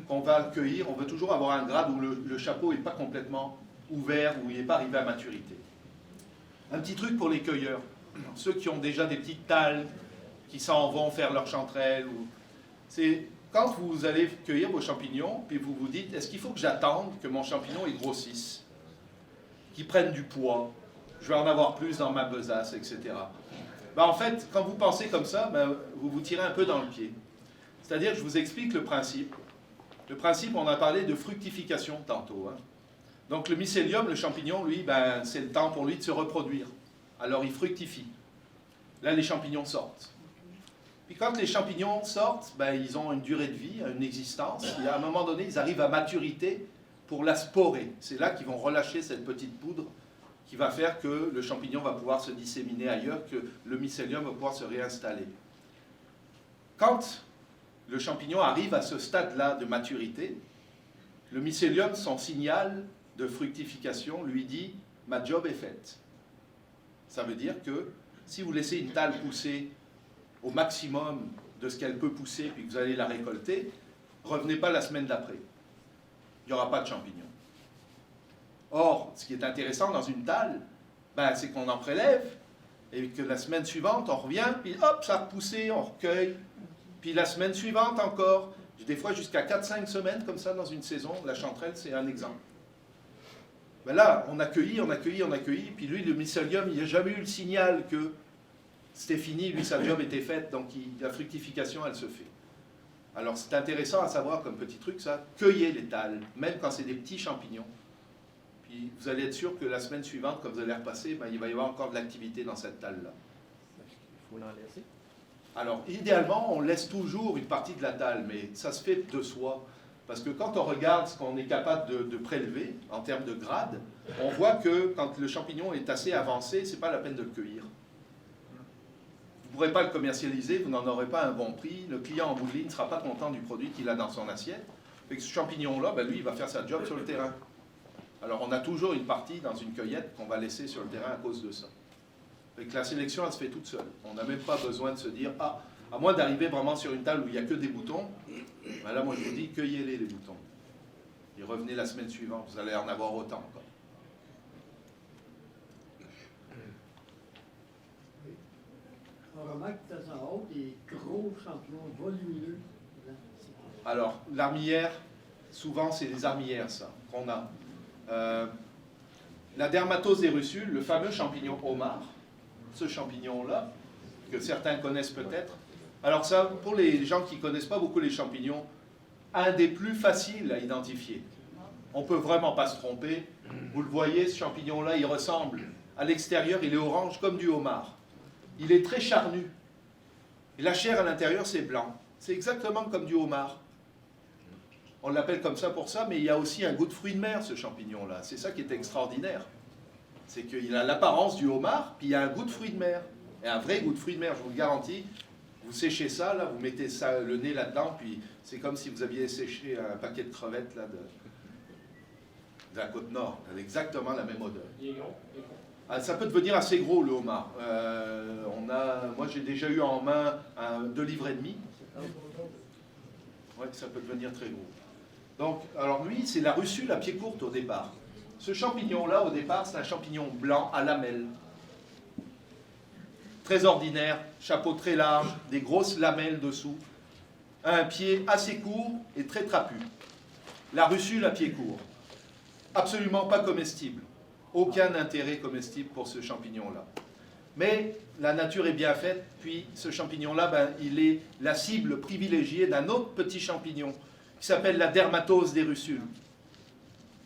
qu'on va cueillir, on veut toujours avoir un grade où le chapeau n'est pas complètement ouvert, où il n'est pas arrivé à maturité. Un petit truc pour les cueilleurs, ceux qui ont déjà des petites talles, qui s'en vont faire leur chanterelle, c'est quand vous allez cueillir vos champignons, puis vous vous dites, est-ce qu'il faut que j'attende que mon champignon il grossisse, qu'il prenne du poids, je vais en avoir plus dans ma besace, etc. Ben, en fait, quand vous pensez comme ça, ben, vous vous tirez un peu dans le pied. C'est-à-dire, je vous explique le principe. Le principe, on a parlé de fructification tantôt, hein. Donc le mycélium, le champignon, lui, ben, c'est le temps pour lui de se reproduire. Alors il fructifie. Là, les champignons sortent. Puis quand les champignons sortent, ben, ils ont une durée de vie, une existence. Et à un moment donné, ils arrivent à maturité pour la sporer. C'est là qu'ils vont relâcher cette petite poudre qui va faire que le champignon va pouvoir se disséminer ailleurs, que le mycélium va pouvoir se réinstaller. Quand le champignon arrive à ce stade-là de maturité, le mycélium, son signal de fructification, lui dit « ma job est faite ». Ça veut dire que si vous laissez une talle pousser au maximum de ce qu'elle peut pousser, puis que vous allez la récolter, revenez pas la semaine d'après. Il n'y aura pas de champignons. Or, ce qui est intéressant dans une talle, ben, c'est qu'on en prélève, et que la semaine suivante, on revient, puis hop, ça a repoussé, on recueille, puis la semaine suivante encore, des fois jusqu'à 4-5 semaines comme ça dans une saison. La chanterelle, c'est un exemple. Ben là, on a cueilli, puis lui, le mycélium, il n'a jamais eu le signal que c'était fini, lui, sa job était faite, donc la fructification, elle se fait. Alors, c'est intéressant à savoir comme petit truc, ça, cueillez les talles, même quand c'est des petits champignons. Puis vous allez être sûr que la semaine suivante, quand vous allez repasser, ben, il va y avoir encore de l'activité dans cette talle-là. Il faut l'en laisser. Alors, idéalement, on laisse toujours une partie de la talle, mais ça se fait de soi. Parce que quand on regarde ce qu'on est capable de prélever en termes de grade, on voit que quand le champignon est assez avancé, ce n'est pas la peine de le cueillir. Vous ne pourrez pas le commercialiser, vous n'en aurez pas un bon prix, le client en bout de ligne ne sera pas content du produit qu'il a dans son assiette. Et ce champignon-là, ben lui, il va faire sa job sur le terrain. Alors, on a toujours une partie dans une cueillette qu'on va laisser sur le terrain à cause de ça. Et que la sélection, elle se fait toute seule. On n'a même pas besoin de se dire, ah, à moins d'arriver vraiment sur une table où il n'y a que des boutons, ben là, moi, je vous dis, cueillez-les, les boutons. Et revenez la semaine suivante, vous allez en avoir autant encore. On remarque que tu as en haut des gros champignons volumineux. Alors, l'armillère, souvent, c'est les armillères, ça, qu'on a. La dermatose des russules, le fameux champignon homard, ce champignon-là, que certains connaissent peut-être. Alors ça, pour les gens qui ne connaissent pas beaucoup les champignons, un des plus faciles à identifier. On ne peut vraiment pas se tromper. Vous le voyez, ce champignon-là, il ressemble. À l'extérieur, il est orange comme du homard. Il est très charnu. Et la chair à l'intérieur, c'est blanc. C'est exactement comme du homard. On l'appelle comme ça pour ça, mais il y a aussi un goût de fruit de mer, ce champignon-là. C'est ça qui est extraordinaire. C'est qu'il a l'apparence du homard, puis il y a un goût de fruit de mer. Et un vrai goût de fruit de mer, je vous le garantis. Vous séchez ça, là, vous mettez ça, le nez là-dedans, puis c'est comme si vous aviez séché un paquet de crevettes là, de la Côte-Nord. Elle a exactement la même odeur. Il est gros. Ah, ça peut devenir assez gros, le homard. Moi, j'ai déjà eu en main 2,5 livres. Ouais, ça peut devenir très gros. Donc, alors lui, c'est la russule à pied courte au départ. Ce champignon-là, au départ, c'est un champignon blanc à lamelles. Très ordinaire, chapeau très large, des grosses lamelles dessous, un pied assez court et très trapu. La russule à pied court. Absolument pas comestible. Aucun intérêt comestible pour ce champignon-là. Mais la nature est bien faite, puis ce champignon-là, ben, il est la cible privilégiée d'un autre petit champignon qui s'appelle la dermatose des russules.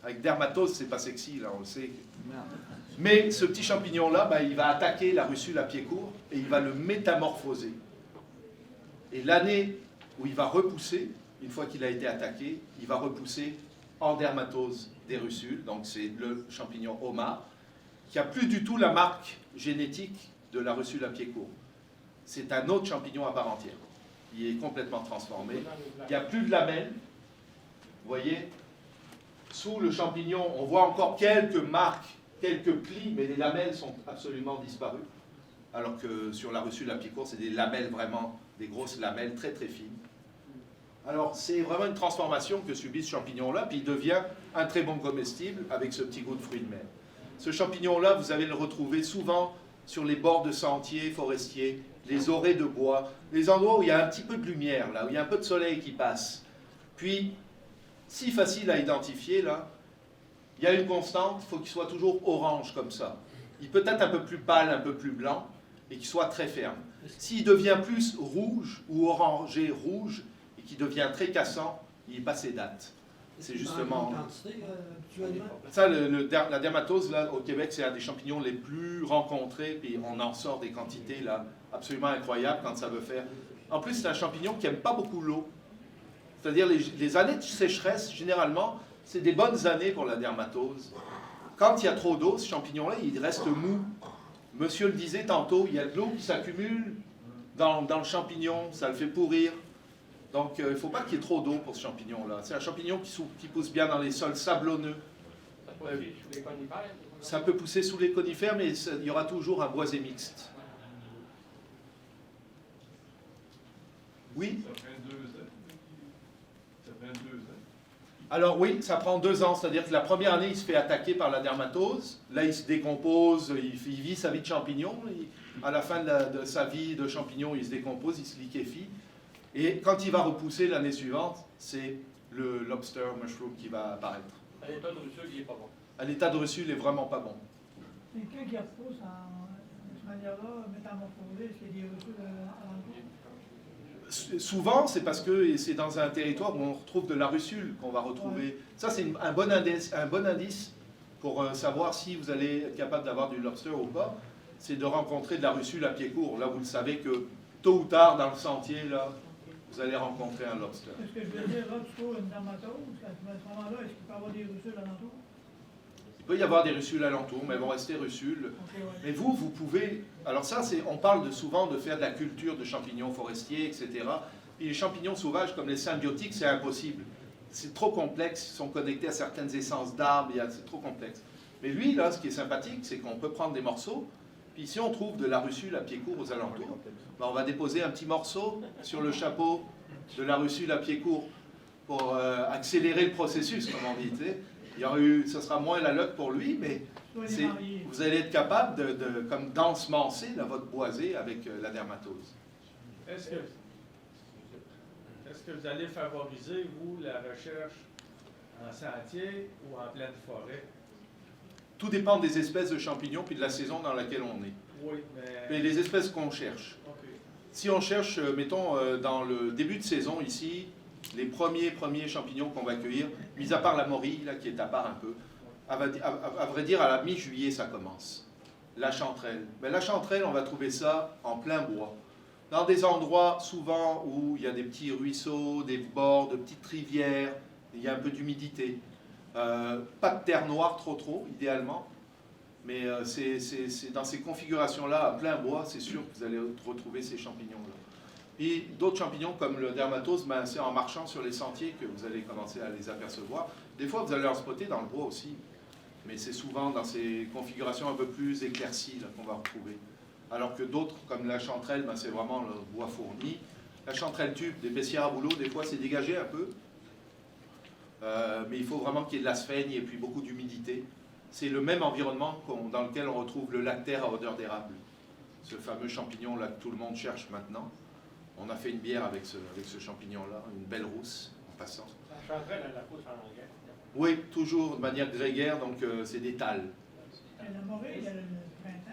Avec dermatose, c'est pas sexy, là, on le sait. Mais ce petit champignon-là, ben, il va attaquer la russule à pied court et il va le métamorphoser. Et l'année où il va repousser, une fois qu'il a été attaqué, il va repousser en dermatose des russules, donc c'est le champignon homard, qui n'a plus du tout la marque génétique de la russule à pied court. C'est un autre champignon à part entière. Il est complètement transformé. Il n'y a plus de lamelles. Vous voyez, sous le champignon, on voit encore quelques marques, quelques plis, mais les lamelles sont absolument disparues. Alors que sur la russule à pied court, c'est des lamelles vraiment, des grosses lamelles très très fines. Alors c'est vraiment une transformation que subit ce champignon-là, puis il devient un très bon comestible avec ce petit goût de fruits de mer. Ce champignon-là, vous allez le retrouver souvent sur les bords de sentiers forestiers, les orées de bois, les endroits où il y a un petit peu de lumière, là, où il y a un peu de soleil qui passe. Puis, si facile à identifier, là, il y a une constante, il faut qu'il soit toujours orange comme ça. Il peut être un peu plus pâle, un peu plus blanc, et qu'il soit très ferme. S'il devient plus rouge ou orangé rouge, et qu'il devient très cassant, il est passé date. C'est justement... Ça, la dermatose, là, au Québec, c'est un des champignons les plus rencontrés, puis on en sort des quantités, là, absolument incroyables quand ça veut faire. En plus, c'est un champignon qui n'aime pas beaucoup l'eau. C'est-à-dire, les années de sécheresse, généralement, c'est des bonnes années pour la dermatose. Quand il y a trop d'eau, ce champignon-là, il reste mou. Monsieur le disait tantôt, il y a de l'eau qui s'accumule dans le champignon, ça le fait pourrir. Donc, il ne faut pas qu'il y ait trop d'eau pour ce champignon-là. C'est un champignon qui pousse bien dans les sols sablonneux. Ça peut pousser sous les conifères, mais il y aura toujours un boisé mixte. Oui? Ça prend 2 ans. Ça prend 2 ans. Alors oui, ça prend 2 ans. C'est-à-dire que la première année, il se fait attaquer par la dermatose. Là, il se décompose, il vit sa vie de champignon. À la fin de sa vie de champignon, il se décompose, il se liquéfie. Et quand il va repousser l'année suivante, c'est le lobster mushroom qui va apparaître. À l'état de russule, il n'est pas bon. À l'état de russule, il n'est vraiment pas bon. Quelqu'un qui repousse de cette manière-là, métamorphosé, est-ce qu'il y a des russules alentour? Souvent, c'est parce que c'est dans un territoire où on retrouve de la russule qu'on va retrouver. Ça, c'est un bon indice pour savoir si vous allez être capable d'avoir du lobster ou pas. C'est de rencontrer de la russule à pied court. Là, vous le savez que tôt ou tard, dans le sentier, là, vous allez rencontrer un lobster. Est-ce que je veux dire, là, tu trouves une dermatose, à ce moment-là, est-ce qu'il peut y avoir des russules alentour? Il peut y avoir des russules alentour, mais elles vont rester russules. Mais vous pouvez... Alors ça, on parle souvent de faire de la culture de champignons forestiers, etc. Et les champignons sauvages, comme les symbiotiques, c'est impossible. C'est trop complexe, ils sont connectés à certaines essences d'arbres, c'est trop complexe. Mais lui, là, ce qui est sympathique, c'est qu'on peut prendre des morceaux, puis si on trouve de la russule à pied court aux alentours, ben on va déposer un petit morceau sur le chapeau de la russule à pied court pour accélérer le processus, comme on dit. Ce sera moins la lotte pour lui, mais vous allez être capable comme d'ensemencer votre boisé avec la dermatose. Est-ce que vous allez favoriser, vous, la recherche en sentier ou en pleine forêt? Tout dépend des espèces de champignons puis de la saison dans laquelle on est. Oui, mais les espèces qu'on cherche. Okay. Si on cherche, mettons, dans le début de saison ici, les premiers champignons qu'on va cueillir, mis à part la morille, là, qui est à part un peu, à vrai dire, à la mi-juillet, ça commence. La chanterelle. Mais la chanterelle, on va trouver ça en plein bois. Dans des endroits, souvent, où il y a des petits ruisseaux, des bords de petites rivières, il y a un peu d'humidité. Pas de terre noire trop, idéalement. Mais c'est dans ces configurations-là, à plein bois, c'est sûr que vous allez retrouver ces champignons-là. Et d'autres champignons comme le dermatose, ben, c'est en marchant sur les sentiers que vous allez commencer à les apercevoir. Des fois, vous allez en spotter dans le bois aussi. Mais c'est souvent dans ces configurations un peu plus éclaircies qu'on va retrouver. Alors que d'autres, comme la chanterelle, ben, c'est vraiment le bois fourni. La chanterelle tube, des baissières à bouleau, des fois, c'est dégagé un peu. Mais il faut vraiment qu'il y ait de la sphaigne et puis beaucoup d'humidité. C'est le même environnement dans lequel on retrouve le lactaire à odeur d'érable. Ce fameux champignon-là que tout le monde cherche maintenant. On a fait une bière avec ce champignon-là, une belle rousse, en passant. La chanterelle, elle la pousse en anglais. Oui, toujours de manière grégaire, donc c'est des talles. La morée, il y a le printemps.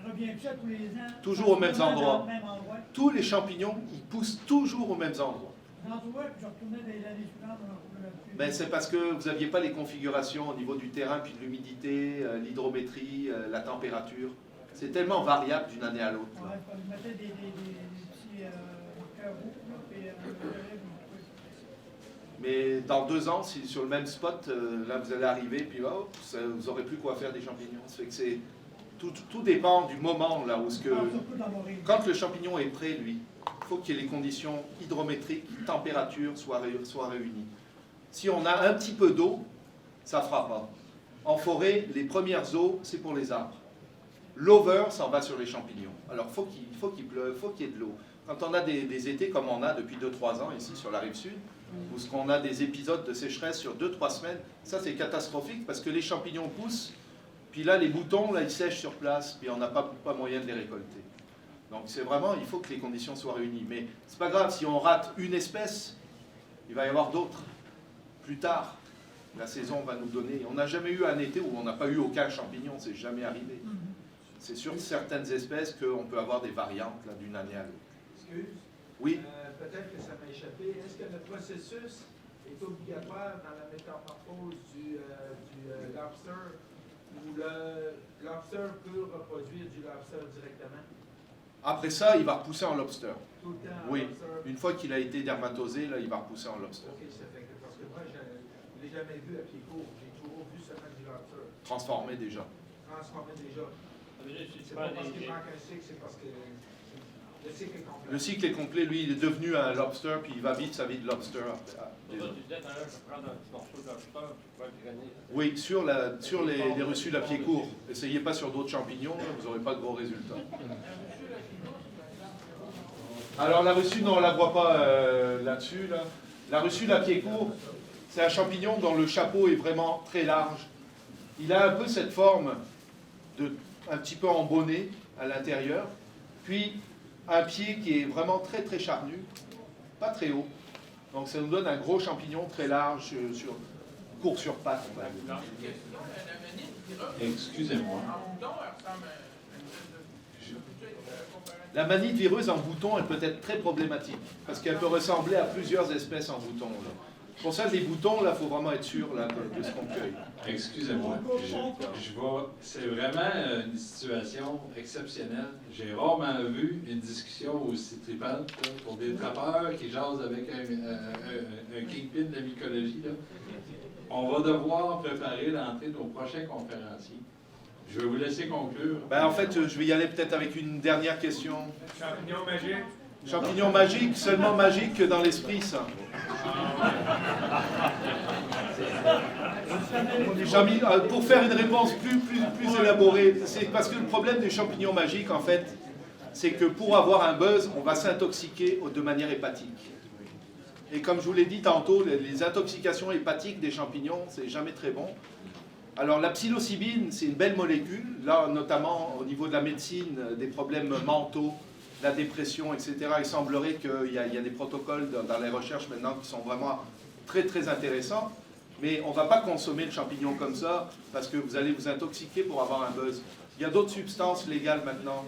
revient ça tous les ans? Toujours aux mêmes endroits. Dans le même endroit? Tous les champignons, ils poussent toujours aux mêmes endroits. J'en trouvais, puis je retournais des années suivantes, on en trouvait plus. Ben, c'est parce que vous n'aviez pas les configurations au niveau du terrain, puis de l'humidité, l'hydrométrie, la température. C'est tellement variable d'une année à l'autre. Ouais, je mettais des petits marqueurs rouges, là, puis Mais dans 2 ans, si sur le même spot, là vous allez arriver, puis hop, vous n'aurez plus quoi faire des champignons. Ça fait que c'est tout dépend du moment là où ce que quand le champignon est prêt, lui, il faut qu'il y ait les conditions hydrométriques, température soient réunies. Si on a un petit peu d'eau, ça ne fera pas. En forêt, les premières eaux, c'est pour les arbres. L'over, ça en va sur les champignons. Alors, il faut qu'il pleuve, il faut qu'il y ait de l'eau. Quand on a des étés comme on a depuis 2-3 ans ici sur la rive sud, où ce qu'on a des épisodes de sécheresse sur 2-3 semaines, ça c'est catastrophique parce que les champignons poussent, puis là les boutons, là ils sèchent sur place, puis on n'a pas moyen de les récolter. Donc c'est vraiment, il faut que les conditions soient réunies. Mais c'est pas grave, si on rate une espèce, il va y avoir d'autres. Plus tard, la saison va nous donner... On n'a jamais eu un été où on n'a pas eu aucun champignon, c'est jamais arrivé. C'est sur certaines espèces qu'on peut avoir des variantes d'une année à l'autre. Excuse. Oui. Peut-être que ça m'a échappé. Est-ce que le processus est obligatoire dans la métamorphose du lobster ou le lobster peut reproduire du lobster directement? Après ça, il va repousser en lobster. Tout le temps en Oui. lobster? Une fois qu'il a été dermatosé, là, il va repousser en lobster. Ok, ça fait que parce que moi, je ne l'ai jamais vu à pied court. J'ai toujours vu seulement du lobster. Transformé déjà. Transformé déjà. C'est pas pas parce des- qu'il manque un cycle, c'est parce que le cycle est complet. Le cycle est complet, lui, il est devenu un lobster, puis il va vivre sa vie de lobster. Tu disais tout à l'heure, je vais prendre un petit morceau de lobster, je vais le grainer. Oui, sur les russules à pied court. Essayez pas sur d'autres champignons, là, vous n'aurez pas de gros résultats. Alors la russule, non, on ne la voit pas là-dessus. Là. La russule à pied court, c'est un champignon dont le chapeau est vraiment très large. Il a un peu cette forme un petit peu embonné à l'intérieur, puis un pied qui est vraiment très très charnu, pas très haut. Donc ça nous donne un gros champignon très large, court sur pattes. On va dire. Excusez-moi. La manite vireuse en bouton, elle peut être très problématique, parce qu'elle peut ressembler à plusieurs espèces en bouton. Là. Pour ça, les boutons, là, il faut vraiment être sûr là, de ce qu'on cueille. Excusez-moi, c'est vraiment une situation exceptionnelle. J'ai rarement vu une discussion aussi tripante là, pour des trappeurs qui jasent avec un kingpin de la mycologie. Là. On va devoir préparer l'entrée de nos prochains conférenciers. Je vais vous laisser conclure. Ben, en fait, je vais y aller peut-être avec une dernière question. Champignon magique. Champignon magique, seulement magique que dans l'esprit, ça. Pour faire une réponse plus élaborée, c'est parce que le problème des champignons magiques, en fait, c'est que pour avoir un buzz, on va s'intoxiquer de manière hépatique. Et comme je vous l'ai dit tantôt, les intoxications hépatiques des champignons, c'est jamais très bon. Alors la psilocybine, c'est une belle molécule, là notamment au niveau de la médecine, des problèmes mentaux, la dépression, etc. Il semblerait qu'il y a des protocoles dans les recherches maintenant qui sont vraiment très très intéressants, mais on ne va pas consommer le champignon comme ça parce que vous allez vous intoxiquer pour avoir un buzz. Il y a d'autres substances légales maintenant.